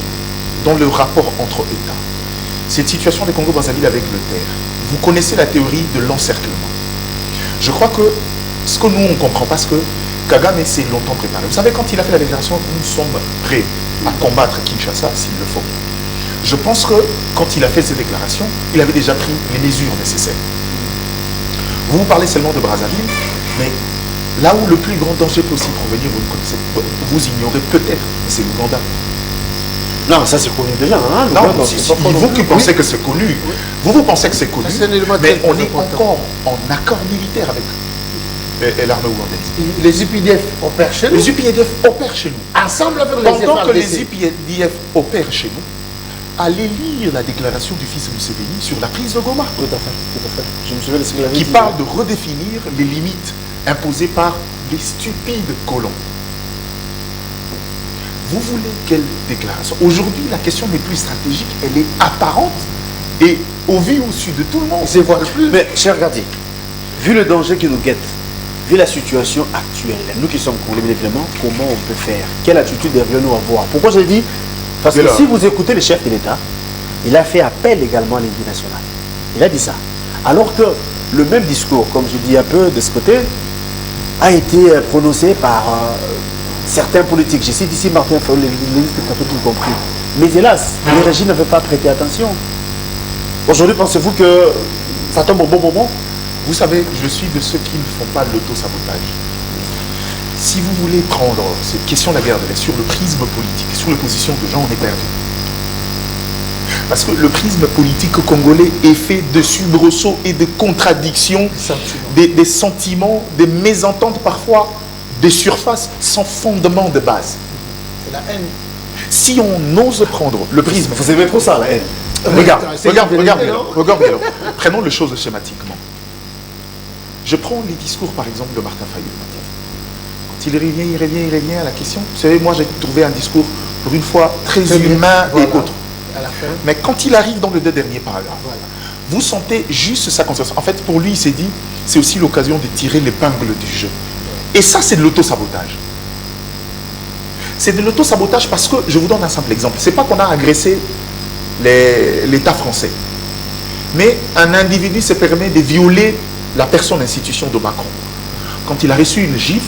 dans le rapport entre États, cette situation des Congo-Brazzaville avec le terre, vous connaissez la théorie de l'encerclement. Je crois que ce que nous, on ne comprend pas, c'est que Kagame s'est longtemps préparé. Vous savez, quand il a fait la déclaration, nous sommes prêts à combattre Kinshasa s'il le faut. Je pense que quand il a fait cette déclaration, il avait déjà pris les mesures nécessaires. Vous parlez seulement de Brazzaville, mais là où le plus grand danger peut aussi provenir, vous le connaissez, vous ignorez peut-être, c'est l'Ouganda. Non, ça c'est connu déjà. Hein, non, vous qui pensez que c'est connu, vous pensez que c'est connu, mais on est encore en accord militaire avec l'armée ougandaise. Les UPDF opèrent chez nous. Les UPDF opèrent chez nous. Ensemble avec les FARDC. Pendant que les UPDF opèrent chez nous, allez lire la déclaration du fils Museveni sur la prise de Goma. Tout à fait, tout à fait. Je me souviens de ce qu'il avait dit. Qui parle de redéfinir les limites imposées par les stupides colons. Vous voulez quelle déclaration? Aujourd'hui, la question n'est plus stratégique, elle est apparente et au vu au-dessus de tout le monde. Je vois plus. Mais, cher Gadi, vu le danger qui nous guette, vu la situation actuelle, nous qui sommes congolais, évidemment, comment on peut faire? Quelle attitude devrions-nous avoir? Pourquoi je dis? Parce que si vous écoutez le chef de l'État, il a fait appel également à l'Indie nationale. Il a dit ça. Alors que le même discours, comme je dis un peu de ce côté, a été prononcé par certains politiques. Je cite ici Martin Fayulu, les listes de tout compris. Mais hélas, le régime ne veut pas prêter attention. Aujourd'hui, pensez-vous que ça tombe au bon moment? Vous savez, je suis de ceux qui ne font pas l'auto-sabotage. Si vous voulez prendre cette question de la guerre de l'Est sur le prisme politique, sur les positions de gens, on est perdu. Parce que le prisme politique congolais est fait de soubresauts et de contradictions, des sentiments, des mésententes parfois, des surfaces sans fondement de base. C'est la haine. Si on ose prendre le prisme... Vous aimez trop ça, la haine. Regarde, prenons les choses schématiquement. Je prends les discours, par exemple, de Martin Fayulu. Quand il revient à la question. Vous savez, moi, j'ai trouvé un discours, pour une fois, très humain et autre. Mais quand il arrive dans le 2 derniers paragraphes, vous sentez juste sa concentration. En fait, pour lui, il s'est dit, c'est aussi l'occasion de tirer l'épingle du jeu. Et ça, c'est de l'auto-sabotage. C'est de l'auto-sabotage parce que, je vous donne un simple exemple, c'est pas qu'on a agressé l'État français, mais un individu se permet de violer la personne, l'institution de Macron. Quand il a reçu une gifle,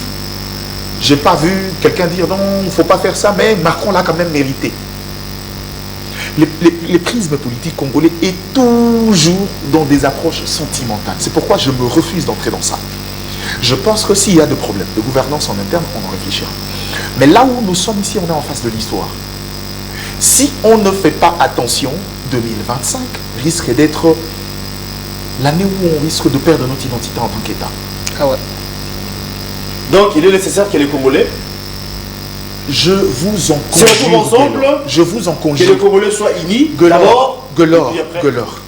j'ai pas vu quelqu'un dire non, il ne faut pas faire ça, mais Macron l'a quand même mérité. Les prismes politiques congolais est toujours dans des approches sentimentales. C'est pourquoi je me refuse d'entrer dans ça. Je pense que s'il y a des problèmes de gouvernance en interne, on en réfléchira. Mais là où nous sommes ici, on est en face de l'histoire. Si on ne fait pas attention, 2025 risque d'être l'année où on risque de perdre notre identité en tant qu'État. Ah ouais. Donc il est nécessaire que les Congolais, Je vous en si on trouve conjure, ensemble, Guelor. Je vous en que conjure. les Congolais soient unis, Guelor, d'abord, Guelor, et puis après. Guelor,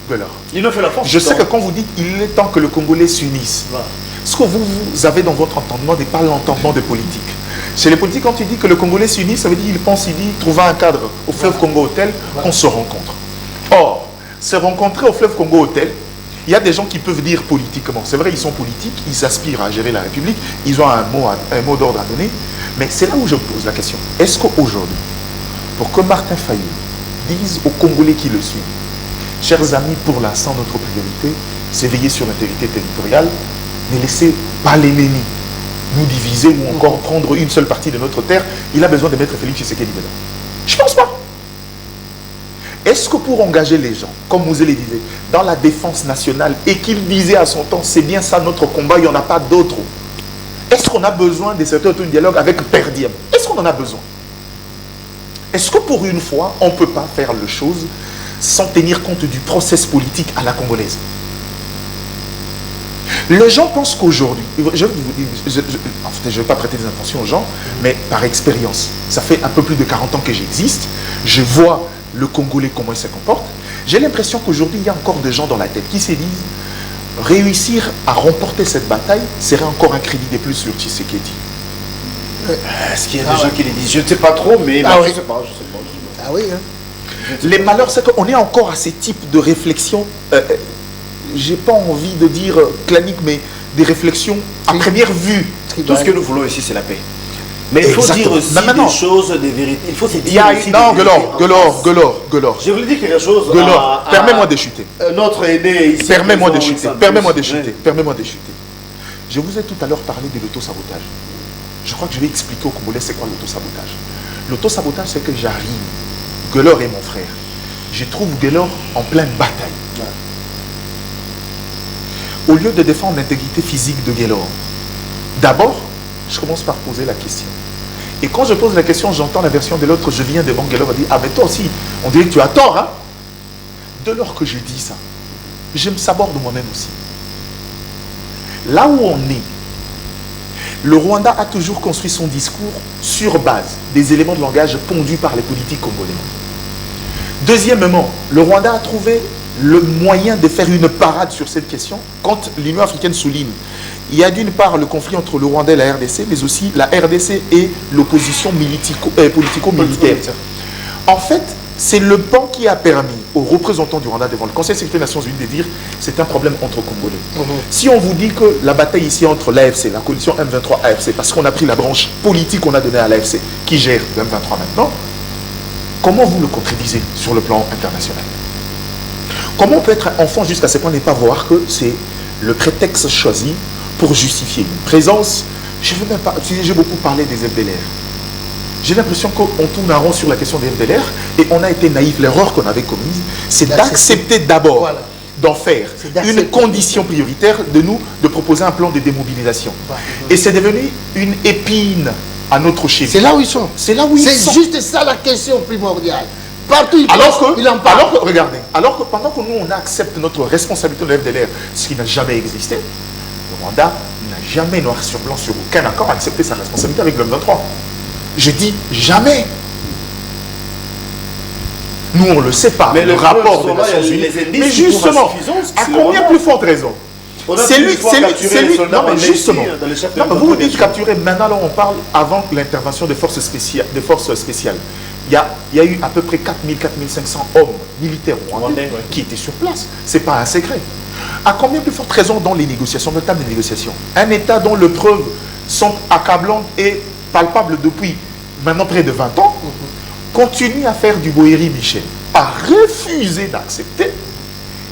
Guelor. Il nous fait la force. Je sais que quand vous dites il est temps que le Congolais s'unisse, Voilà. ce que vous avez dans votre entendement n'est pas l'entendement des politiques. Chez les politiques, quand tu dis que le Congolais s'unit, ça veut dire qu'il pense, il dit, trouver un cadre au fleuve Congo Hôtel, qu'on se rencontre. Or, se rencontrer au fleuve Congo Hôtel, il y a des gens qui peuvent dire politiquement. C'est vrai, ils sont politiques, ils aspirent à gérer la République, ils ont un mot d'ordre à donner. Mais c'est là où je pose la question. Est-ce qu'aujourd'hui, pour que Martin Fayulu dise aux Congolais qui le suivent, chers amis, pour l'instant, notre priorité, c'est veiller sur l'intégrité territoriale, ne laissez pas l'ennemi nous diviser ou encore prendre une seule partie de notre terre, il a besoin de mettre Félix Tshisekedi dedans. Je ne pense pas. Est-ce que pour engager les gens, comme vous les disait, dans la défense nationale, et qu'il disait à son temps, c'est bien ça notre combat, il n'y en a pas d'autre. Est-ce qu'on a besoin de cet autre dialogue avec Père Diem? Est-ce qu'on en a besoin? Est-ce que pour une fois, on ne peut pas faire les choses sans tenir compte du process politique à la congolaise? Les gens pensent qu'aujourd'hui, je ne vais pas prêter des intentions aux gens, mais par expérience, ça fait un peu plus de 40 ans que j'existe, je vois le Congolais comment il se comporte, j'ai l'impression qu'aujourd'hui, il y a encore des gens dans la tête qui se disent réussir à remporter cette bataille serait encore un crédit de plus sur Tshisekedi. Est-ce qu'il y a des gens qui les disent? Je ne sais pas trop, mais Ah je oui. ne sais pas. Ah oui, hein. Les malheurs, c'est qu'on est encore à ces types de réflexions, j'ai pas envie de dire claniques, mais des réflexions à première vue. Tout ce que nous voulons ici, c'est la paix. Mais il faut Exactement. dire aussi Mais maintenant, des choses, des vérités. Il faut se Il y a dire aussi non, des vérités en face. Gelor. Je voulais dire quelque chose. Gelor, permets-moi de chuter. Notre aîné ici. Permets-moi de présent, chuter. Wilson Permets-moi de Tous. chuter. Permets-moi de chuter. Je vous ai tout à l'heure parlé de l'autosabotage. Je crois que je vais expliquer aux Congolais c'est quoi l'autosabotage. L'autosabotage, c'est que j'arrive, Gelor est mon frère. Je trouve Gelor en pleine bataille. Au lieu de défendre l'intégrité physique de Gelor, d'abord, je commence par poser la question. Et quand je pose la question, j'entends la version de l'autre, je viens devant Gelor et dis, ah mais toi aussi, on dirait que tu as tort, hein? Dès lors que je dis ça, je me saborde moi-même aussi. Là où on est, le Rwanda a toujours construit son discours sur base des éléments de langage pondus par les politiques congolais. Deuxièmement, le Rwanda a trouvé le moyen de faire une parade sur cette question quand l'Union africaine souligne. Il y a d'une part le conflit entre le Rwanda et la RDC, mais aussi la RDC et l'opposition politico-militaire. En fait, c'est le pan qui a permis aux représentants du Rwanda devant le Conseil de sécurité des Nations Unies de dire c'est un problème entre Congolais. Si on vous dit que la bataille ici entre l'AFC, la coalition M23 AFC, parce qu'on a pris la branche politique qu'on a donnée à l'AFC, qui gère le M23 maintenant, comment vous le contredisez sur le plan international? Comment on peut être un enfant jusqu'à ce point de ne pas voir que c'est le prétexte choisi pour justifier une présence? Je ne veux même pas, j'ai beaucoup parlé des FDLR. J'ai l'impression qu'on tourne en rond sur la question des FDLR et on a été naïf. L'erreur qu'on avait commise, c'est d'accepter d'abord Voilà. d'en faire une condition prioritaire de nous, de proposer un plan de démobilisation. Voilà. Et c'est devenu une épine à notre cheville. C'est là où ils sont. C'est là où ils sont. C'est juste ça la question primordiale. Partout il Il en parle. alors que, regardez, alors que pendant que nous, on accepte notre responsabilité de l'FDLR, ce qui n'a jamais existé, le Rwanda n'a jamais, noir sur blanc, sur aucun accord, accepté sa responsabilité avec le M23. Je dis jamais. Nous, on ne le sait pas. Mais le rapport des problème, Nations il y a Unies. les indices Mais qui trouvent justement, insuffisance, à c'est combien vraiment- plus forte raison? On a C'est plus lui, une fois c'est lui, capturé c'est les lui. soldats Non, mais en justement. Haïti, dans les chefs Non, mais de vous vous Congo, dites capturer. Maintenant, là, on parle avant l'intervention des forces spéciales. Il y a eu à peu près 4000, 4500 hommes militaires rwandais Rwandais, ouais. qui étaient sur place. Ce n'est pas un secret. À combien plus forte raison dans les négociations, notamment les négociations, un État dont les preuves sont accablantes et palpables depuis maintenant près de 20 ans, continue à faire du Boéry Michel, a refusé d'accepter,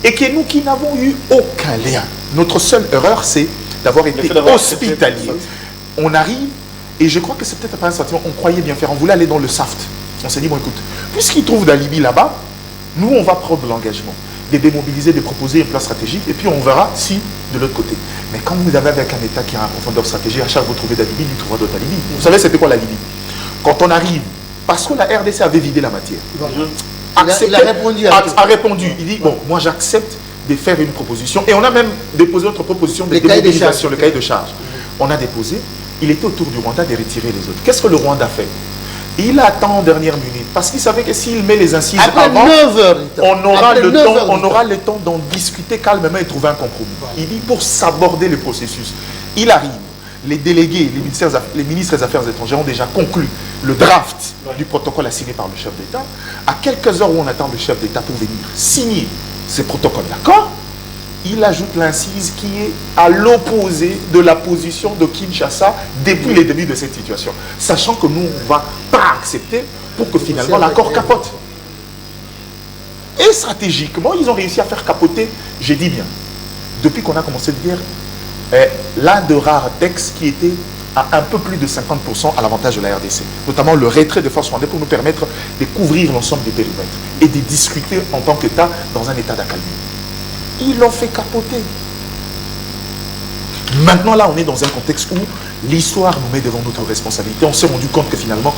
et que nous qui n'avons eu aucun lien. Notre seule erreur, c'est d'avoir été fait d'avoir hospitalier. accepté. On arrive, et je crois que c'est peut-être pas un sentiment, on croyait bien faire, on voulait aller dans le SAFT. On s'est dit, bon écoute, puisqu'ils trouvent d'alibi là-bas, nous on va prendre l'engagement de démobiliser, de proposer un plan stratégique, et puis on verra si de l'autre côté. Mais quand vous avez avec un État qui a un profondeur stratégique, à chaque fois vous trouvez d'alibi, il trouvera d'autres alibis. Vous savez c'était quoi l'alibi? Quand on arrive, parce que la RDC avait vidé la matière, Il a répondu à tout. a répondu. Il dit, bon, moi j'accepte de faire une proposition. Et on a même déposé notre proposition de Le cahier de démobilisation, charge. le cahier de charge. On a déposé. Il était autour du Rwanda de retirer les autres. Qu'est-ce que le Rwanda fait? Il attend en dernière minute parce qu'il savait que s'il met les incises Après avant, 9 heures, on aura Après le 9 temps, heures on du aura le temps d'en discuter calmement et trouver un compromis. Il dit pour s'aborder le processus. Il arrive. Les délégués, les ministres des Affaires étrangères ont déjà conclu le draft du protocole assigné par le chef d'État. À quelques heures où on attend le chef d'État pour venir signer ce protocole d'accord, il ajoute l'incise qui est à l'opposé de la position de Kinshasa depuis les débuts de cette situation. Sachant que nous, on ne va pas accepter pour que finalement l'accord capote. Et stratégiquement, ils ont réussi à faire capoter, je dis bien, depuis qu'on a commencé cette guerre, l'un de rares textes qui était à un peu plus de 50% à l'avantage de la RDC, notamment le retrait des forces rwandaises pour nous permettre de couvrir l'ensemble des périmètres et de discuter en tant qu'État dans un état d'accalmie. Ils l'ont fait capoter. Maintenant, là, on est dans un contexte où l'histoire nous met devant notre responsabilité. On s'est rendu compte que finalement,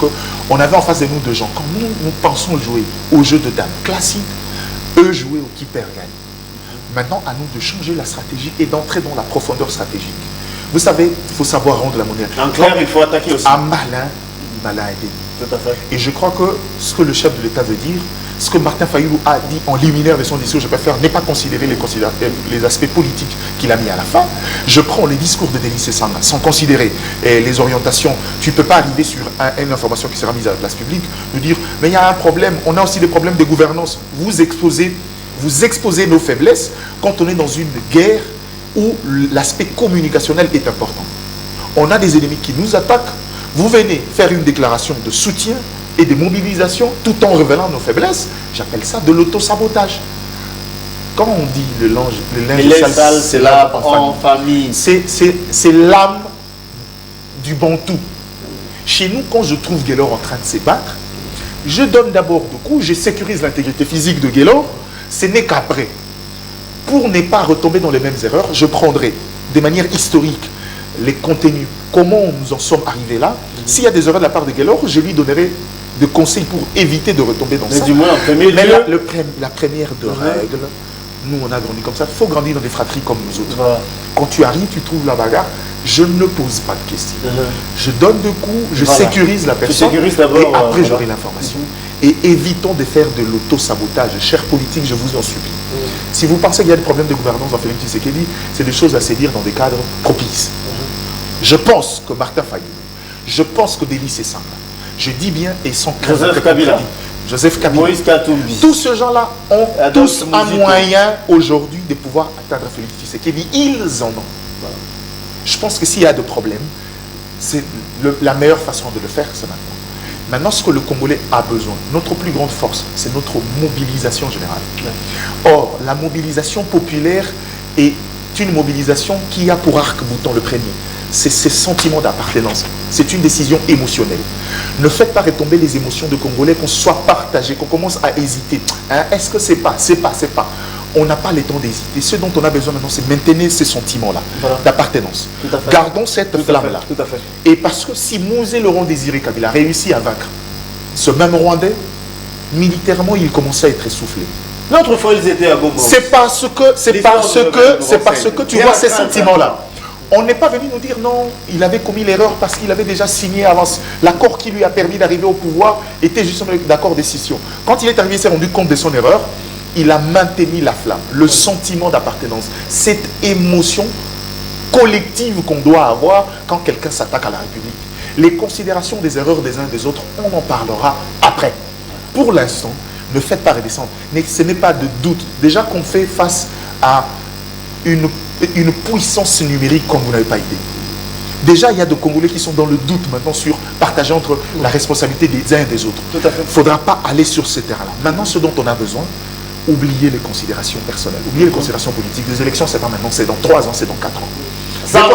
on avait en face de nous deux gens. Quand nous pensons jouer au jeu de dames classique, eux jouer au qui perd gagne. Maintenant, à nous de changer la stratégie et d'entrer dans la profondeur stratégique. Vous savez, il faut savoir rendre la monnaie. En clair, il faut attaquer aussi. Un malin, malin est ennemi. Tout à fait. Et je crois que ce que le chef de l'État veut dire, ce que Martin Fayulu a dit en liminaire de son discours, je préfère ne pas considérer les aspects politiques qu'il a mis à la fin. Je prends les discours de Denis Sessanga sans considérer les orientations. Tu ne peux pas arriver sur une information qui sera mise à la place publique, nous dire, mais il y a un problème, on a aussi des problèmes de gouvernance. Vous exposez nos faiblesses quand on est dans une guerre où l'aspect communicationnel est important. On a des ennemis qui nous attaquent. Vous venez faire une déclaration de soutien et de mobilisation tout en révélant nos faiblesses. J'appelle ça de l'autosabotage. Quand on dit le linge sale, c'est lave en famille. C'est l'âme du Bantou. Chez nous, quand je trouve Guélor en train de se battre, je donne d'abord de coups, je sécurise l'intégrité physique de Guélor. Ce n'est qu'après. Pour ne pas retomber dans les mêmes erreurs, je prendrai de manière historique les contenus, comment nous en sommes arrivés là. S'il y a des erreurs de la part de Guélor, je lui donnerai des conseils pour éviter de retomber dans ça. Du moins, en premier lieu, la première de règle, nous on a grandi comme ça, il faut grandir dans des fratries comme nous autres. Voilà. Quand tu arrives, tu trouves la bagarre, je ne pose pas de questions. Je donne de coups, je sécurise la personne et après j'aurai l'information. Et évitons de faire de l'auto-sabotage. Chers politiques, je vous en supplie. Si vous pensez qu'il y a des problèmes de gouvernance dans Félix Tshisekedi, c'est des choses à se dire dans des cadres propices. Je pense que Martin Fayulu, je pense que Denis Sessanga, je dis bien et sans Joseph Kabila, Moïse Katumbi, tous ces gens-là ont tous un moyen aujourd'hui de pouvoir atteindre Félix Tshisekedi. Ils en ont. Voilà. Je pense que s'il y a des problèmes, c'est la meilleure façon de le faire, c'est maintenant. Maintenant, ce que le Congolais a besoin, notre plus grande force, c'est notre mobilisation générale. Or, la mobilisation populaire est une mobilisation qui a pour arc-bouton le premier. C'est ce sentiment d'appartenance. C'est une décision émotionnelle. Ne faites pas retomber les émotions de Congolais, qu'on soit partagé, qu'on commence à hésiter. Hein? Est-ce que c'est pas? C'est pas, c'est pas. On n'a pas le temps d'hésiter. Ce dont on a besoin maintenant, c'est maintenir ces sentiments-là d'appartenance. Gardons cette flamme-là. Et parce que si Mosé Laurent Désiré Kabila a réussi à vaincre ce même Rwandais, militairement, il commençait à être essoufflé. L'autre fois, ils étaient à Gombo. C'est parce que tu vois ces sentiments-là. On n'est pas venu nous dire non, il avait commis l'erreur parce qu'il avait déjà signé avant. L'accord qui lui a permis d'arriver au pouvoir était justement d'accord de scission. Quand il est arrivé, il s'est rendu compte de son erreur. Il a maintenu la flamme, le sentiment d'appartenance, cette émotion collective qu'on doit avoir quand quelqu'un s'attaque à la République. Les considérations des erreurs des uns et des autres, on en parlera après. Pour l'instant, ne faites pas redescendre. Mais ce n'est pas de doute. Déjà qu'on fait face à une puissance numérique comme vous n'avez pas idée. Déjà, il y a des Congolais qui sont dans le doute maintenant sur partager entre la responsabilité des uns et des autres. Il ne faudra pas aller sur ce terrain-là. Maintenant, ce dont on a besoin, oubliez les considérations personnelles, oubliez les considérations politiques. Les élections, c'est pas maintenant, c'est dans 3 ans, c'est dans 4 ans. Ça,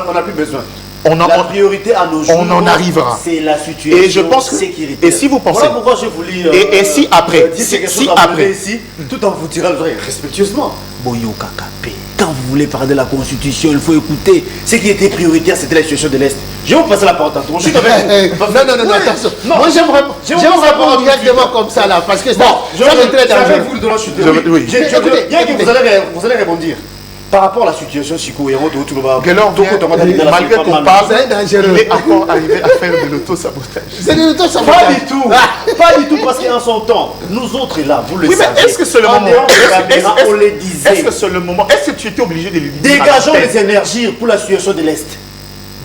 on n'a plus besoin. La priorité à nos jours, on en arrivera. C'est la situation et je pense que, sécuritaire. Et si vous pensez... Voilà pourquoi je vous lis... et si après... si après ici, tout en vous tirant l'oreille respectueusement. Boyo Kakape, quand vous voulez parler de la Constitution, il faut écouter. Ce qui était prioritaire, c'était la situation de l'Est. Je vais vous passer la parole tantôt. Je suis avec vous. Non, attention. Moi, j'aimerais répondre directement comme ça, là, parce que ça je c'est très vais dangereux. avec vous de la chute. Oui. Bien que vous allez répondre. Par rapport à la situation psycho-héros de tout le monde, malgré qu'on parle, C'est dangereux. il est encore arrivé à faire de l'autosabotage. C'est de l'autosabotage. Pas du tout. Pas du tout, parce qu'en son temps, nous autres là, vous le Oui, savez. mais est-ce que c'est le en moment dehors de la caméra, on les disait. Est-ce que c'est le moment? Est-ce que tu étais obligé de les dire? Dégageons les énergies pour la situation de l'Est.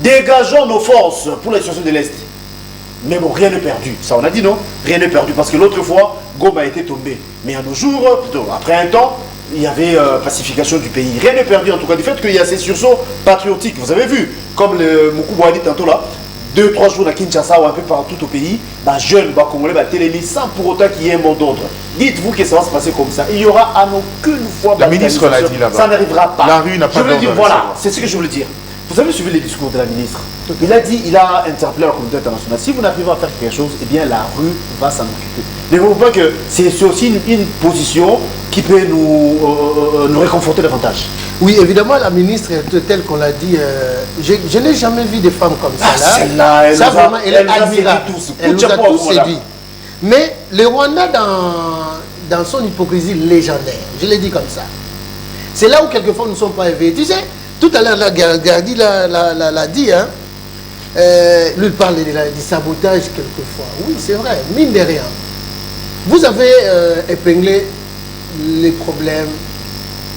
Dégageons nos forces pour la situation de l'Est. Mais bon, rien n'est perdu. Ça, on a dit non. Rien n'est perdu. Parce que l'autre fois, Goma a été tombé. Mais à nos jours, plutôt, après un temps, il y avait pacification du pays. Rien n'est perdu, en tout cas, du fait qu'il y a ces sursauts patriotiques. Vous avez vu, comme le Moukoubo a dit tantôt là, 2-3 jours à Kinshasa ou un peu partout au pays, jeunes, Congolais, Télémi, sans pour autant qu'il y ait un mot d'ordre. Dites-vous que ça va se passer comme ça. Il y aura en aucune fois. La ministre l'a dit là-bas. Ça n'arrivera pas. La rue n'a pas Je veux dire, d'ordre. voilà, c'est ce que je voulais dire. Vous avez suivi les discours de la ministre. Il a dit, il a interpellé la communauté internationale. Si vous n'arrivez pas à faire quelque chose, eh bien la rue va s'en occuper. Mais vous voyez que c'est aussi une position qui peut nous réconforter davantage. Oui, évidemment, la ministre, telle qu'on l'a dit, je n'ai jamais vu de femme comme ça. Celle-là, elle ça, nous a- vraiment, elle est elle nous a admirable. séduit tous. Elle nous a Coup de tous chapeau à vous, séduits. Mais le Rwanda, dans son hypocrisie légendaire, je l'ai dit comme ça, c'est là où quelquefois nous ne sommes pas éveillés. Tu sais, tout à l'heure, la Gardi l'a dit, hein, lui il parle du sabotage quelquefois. Oui, c'est vrai, mine de rien. Vous avez épinglé les problèmes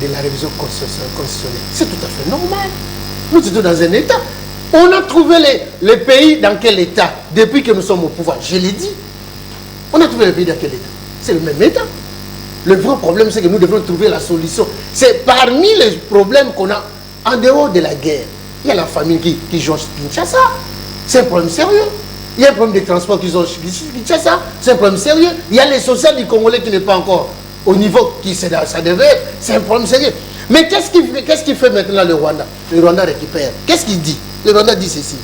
de la révision constitutionnelle. C'est tout à fait normal. Nous sommes dans un État. On a trouvé les pays dans quel État depuis que nous sommes au pouvoir. Je l'ai dit. On a trouvé les pays dans quel État. C'est le même État. Le vrai problème, c'est que nous devons trouver la solution. C'est parmi les problèmes qu'on a en dehors de la guerre. Il y a la famille qui joue Kinshasa. C'est un problème sérieux. Il y a un problème de transport qui ont Kinshasa. C'est un problème sérieux. Il y a les social du Congolais qui n'est pas encore au niveau qui ça devait être. C'est un problème sérieux. Mais qu'est-ce qu'il fait maintenant le Rwanda? Le Rwanda récupère. Qu'est-ce qu'il dit? Le Rwanda dit ceci.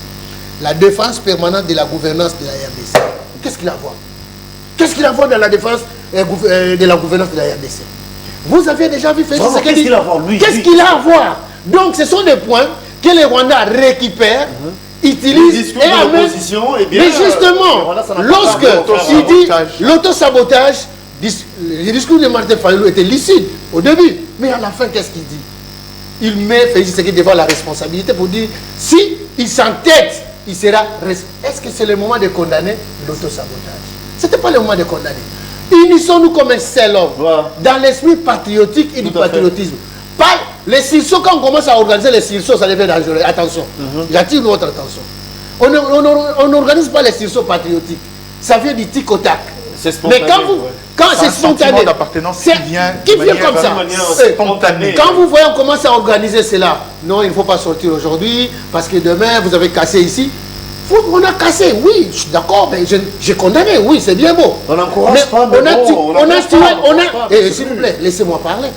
La défense permanente de la gouvernance de la RDC. Qu'est-ce qu'il a à voir? Qu'est-ce qu'il a à voir dans la défense de la gouvernance de la RDC? Vous avez déjà vu Félix Tshisekedi? Qu'est-ce qu'il a à voir, lui? Qu'est-ce qu'il a à voir? Donc ce sont des points que les Rwandais récupèrent, utilisent et amènent. Mais justement, lorsque il dit l'autosabotage, le discours de Martin Fayulu était lucide au début, mais à la fin, qu'est-ce qu'il dit? Il met Félix Tshisekedi devant la responsabilité pour dire si il s'entête, il sera. Est-ce que c'est le moment de condamner l'autosabotage? Ce n'était pas le moment de condamner. Unissons-nous comme un seul homme, Voilà. dans l'esprit patriotique et du patriotisme. Pas les sursauts, quand on commence à organiser les sursauts, ça devient dangereux. Attention, j'attire votre attention. On n'organise pas les sursauts patriotiques. Ça vient du tic au tac. Mais quand c'est spontané, d'appartenance qui vient comme ça. spontanée. Quand vous voyez, on commence à organiser cela. Non, il ne faut pas sortir aujourd'hui parce que demain, vous avez cassé ici. On a cassé, oui, je suis d'accord, mais j'ai condamné, oui, c'est bien beau. On n'encourage Mais pas, mais on a tué, pas. s'il vous plaît, laissez-moi parler.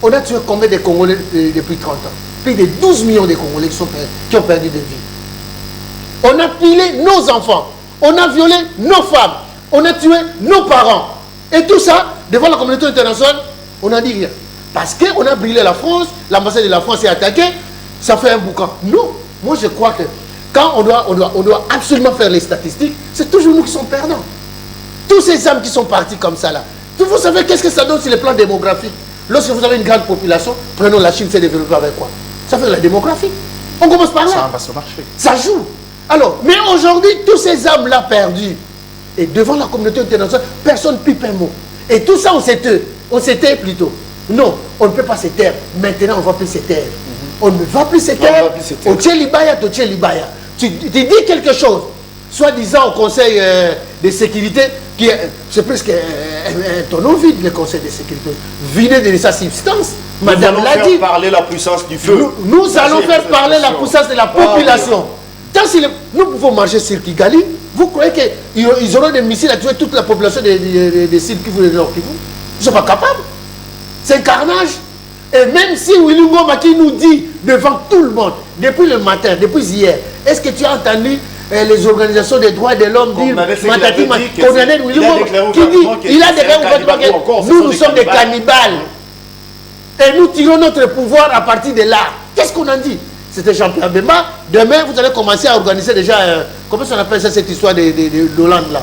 On a tué combien de Congolais depuis 30 ans? Plus de 12 millions de Congolais qui ont perdu de vie. On a pilé nos enfants, on a violé nos femmes, on a tué nos parents. Et tout ça, devant la communauté internationale, on n'a dit rien. Parce qu'on a brûlé la France, l'ambassade de la France est attaquée, ça fait un boucan. Non, moi je crois que quand on doit absolument faire les statistiques, c'est toujours nous qui sommes perdants. Tous ces âmes qui sont partis comme ça là. Vous savez qu'est-ce que ça donne sur le plan démographique? Lorsque vous avez une grande population, prenons la Chine, s'est développée avec quoi? Ça fait de la démographie. On commence par là. Ça va se marcher. Ça joue. Alors, mais aujourd'hui, tous ces âmes-là perdues, et devant la communauté internationale, personne ne pipe un mot. Et tout ça, on s'était plutôt. Non, on ne peut pas se taire. Maintenant, on ne va plus se taire. On ne va plus se taire. Au Tchelibaya, au Tchelibaya. Tu dis quelque chose, soi-disant au Conseil de sécurité, c'est presque un tonneau vide, le Conseil de sécurité, vidé de sa substance. Madame l'a dit. Nous allons faire parler la puissance du feu. Nous allons faire parler la puissance de la population. Tant si nous pouvons marcher sur Kigali, vous croyez qu'ils auront des missiles à tuer toute la population des Sud Kivu et Nord Kivu? Ils ne sont pas capables. C'est un carnage. Et même si Willy Ngoma qui nous dit devant tout le monde, depuis le matin, depuis hier, est-ce que tu as entendu les organisations des droits de l'homme dire condamner Willy Ngoma qui dit, il a déclaré que nous sommes des cannibales. Et nous tirons notre pouvoir à partir de là. Qu'est-ce qu'on en dit? c'était Jean-Pierre Bemba. Demain, vous allez commencer à organiser déjà, comment on appelle ça, cette histoire de l'Hollande là?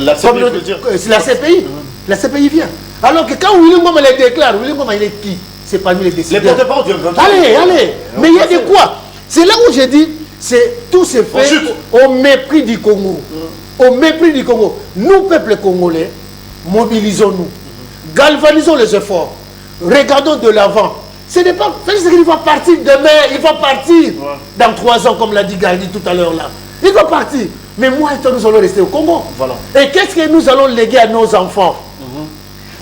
La CPI, c'est la CPI. La CPI vient. Alors que quand William Ngoma les déclare, William Ngoma il est qui? C'est parmi les décideurs. Les porte-parole du M23. Allez. Mais il y a de quoi? C'est là où j'ai dit, tout se fait au mépris du Congo. Au mépris du Congo. Nous, peuple congolais, mobilisons-nous. Galvanisons les efforts. Regardons de l'avant. Ce n'est pas... Félix Tshisekedi va partir demain. Il va partir dans 3 ans, comme l'a dit Gardi tout à l'heure là. Il va partir. Mais moi et toi, nous allons rester au Congo. Voilà. Et qu'est-ce que nous allons léguer à nos enfants?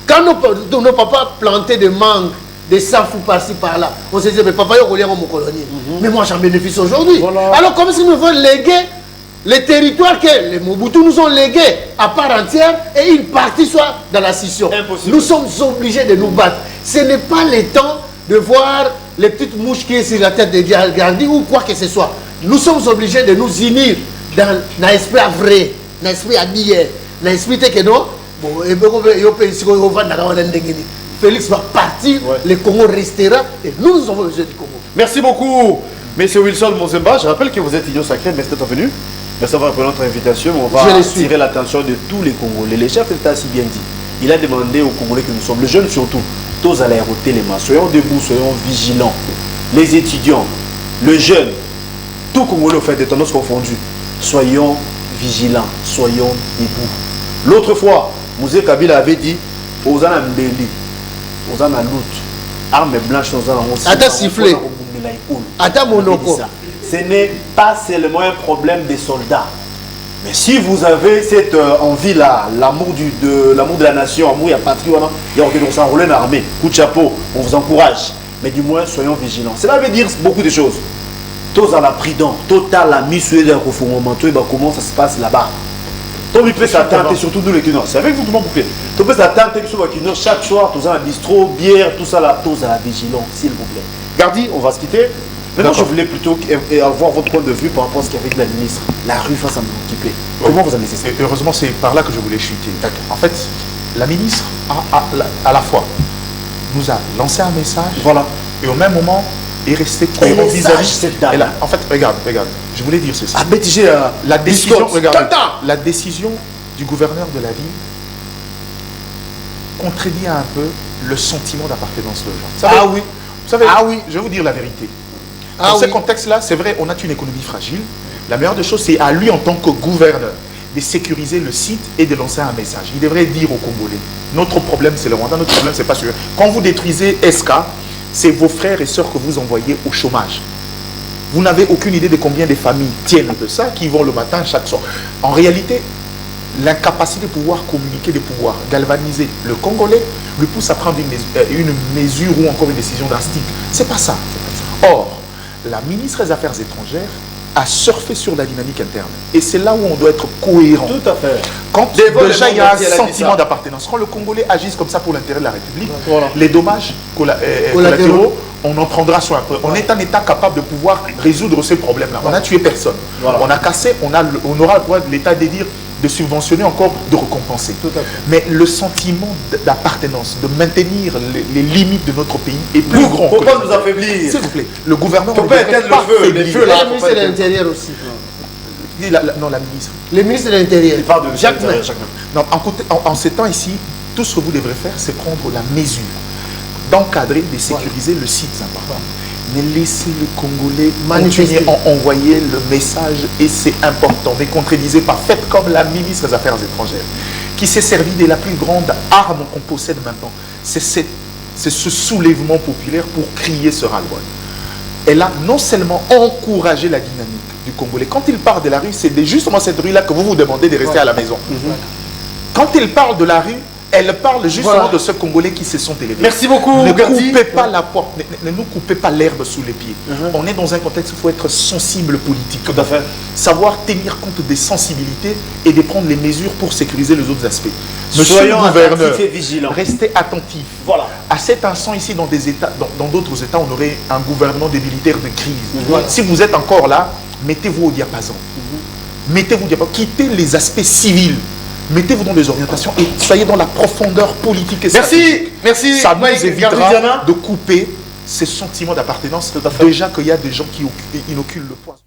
Quand nos papas plantaient des mangues, des safous par-ci par-là, on se disait, mais papa, il y a mon colonie. Mais moi, j'en bénéficie aujourd'hui. Voilà. Alors, comme si nous veulent léguer les territoires que les Mobutu nous ont légués à part entière et une partie soit dans la scission. Impossible. Nous sommes obligés de nous battre. Ce n'est pas le temps de voir les petites mouches qui sont sur la tête de Gardi ou quoi que ce soit. Nous sommes obligés de nous unir dans l'esprit vrai, dans l'esprit habillé, dans l'esprit que non. Félix va partir, le Congo restera et nous avons besoin du Congo. Merci beaucoup, Monsieur Wilson Monzemba. Je rappelle que vous êtes Union Sacrée, merci d'être venu. Merci d'avoir répondu à notre invitation. On va attirer l'attention de tous les Congolais. Le chef d'État a si bien dit. Il a demandé aux Congolais que nous sommes, les jeunes surtout, tous à l'aéroport téléma. Soyons debout, soyons vigilants. Les étudiants, le jeune, tout Congolais au fait des tendances confondues. Soyons vigilants, soyons debout. L'autre fois, Mouzé Kabila avait dit aux Anambeli, aux Analout, armes blanches, aux Analout. Attends, siffler. Attends, monoko. Ce n'est pas seulement un problème des soldats. Mais si vous avez cette envie-là, l'amour de la nation, l'amour de la patrie, il y a on s'enrôle dans l'armée, coup de chapeau, on vous encourage. Mais du moins, soyons vigilants. Cela veut dire beaucoup de choses. Tous à la prudence, total la mise sur le refoulement, comment ça se passe là-bas. Tout le monde peut s'attendre, et surtout nous les Kinois. C'est avec vous tout le monde pour faire. Tout le monde peut s'attendre, chaque soir, tous à la bistrot, bière, tout ça là, tous à la vigilance, s'il vous plaît. Gardi, on va se quitter. Maintenant, je voulais plutôt avoir votre point de vue par rapport à ce qu'avec la ministre, la rue face à m'occuper. Comment vous analysez ça? Heureusement, c'est par là que je voulais chuter. En fait, la ministre, à la fois, nous a lancé un message, et au même moment, est resté cohérent vis-à-vis cette dame. En fait, regarde, je voulais dire ceci. La décision du gouverneur de la ville contredit un peu le sentiment d'appartenance de gens. Vous savez, je vais vous dire la vérité. Dans ce contexte-là, c'est vrai, on a une économie fragile. La meilleure des choses, c'est à lui, en tant que gouverneur, de sécuriser le site et de lancer un message. Il devrait dire aux Congolais, notre problème, c'est le Rwanda, notre problème, c'est pas sûr. Quand vous détruisez SK, c'est vos frères et sœurs que vous envoyez au chômage. Vous n'avez aucune idée de combien de familles tiennent de ça, qui vont le matin chaque soir. En réalité, l'incapacité de pouvoir communiquer, de pouvoir galvaniser le Congolais lui pousse à prendre une mesure ou encore une décision drastique. C'est pas ça. Or, la ministre des Affaires étrangères a surfé sur la dynamique interne. Et c'est là où on doit être cohérent. Tout à fait. Quand déjà il y a un sentiment d'appartenance, quand le Congolais agisse comme ça pour l'intérêt de la République, les dommages collatéraux, on en prendra soin. On est un État capable de pouvoir résoudre ces problèmes-là. On n'a tué personne. On a cassé, on aura le droit de l'État de dire de subventionner encore, de récompenser. Mais le sentiment d'appartenance, de maintenir les limites de notre pays est plus grand. Pourquoi nous affaiblir? S'il vous plaît, le gouvernement ne peut pas éteindre le feu. Le ministre de l'Intérieur aussi. Non, la ministre. Le ministre de l'Intérieur. Il parle de Jacques. Non, en ces temps ici, tout ce que vous devrez faire, c'est prendre la mesure d'encadrer, de sécuriser le site important. Mais laissez le Congolais continuer à envoyer le message et c'est important. Ne contredisez pas. Faites comme la ministre des Affaires étrangères qui s'est servi de la plus grande arme qu'on possède maintenant. C'est ce soulèvement populaire pour crier ce ras-le-bol. Elle a non seulement encouragé la dynamique du Congolais. Quand il parle de la rue, c'est justement cette rue-là que vous vous demandez de rester à la maison. Quand il parle de la rue, elle parle justement de ce Congolais qui se sont élevés. Merci beaucoup. Ne coupez pas la porte, ne nous coupez pas l'herbe sous les pieds. On est dans un contexte où il faut être sensible politique. Tout à fait. Savoir tenir compte des sensibilités et de prendre les mesures pour sécuriser les autres aspects. Monsieur le gouverneur, restez attentif. Voilà. À cet instant ici, dans d'autres États, on aurait un gouvernement des militaires de crise. Si vous êtes encore là, mettez-vous au diapason. Mettez-vous au diapason. Quittez les aspects civils. Mettez-vous dans les orientations et soyez dans la profondeur politique et stratégique. Merci. Ça nous évitera de couper ce sentiment d'appartenance, déjà qu'il y a des gens qui inoculent le poison.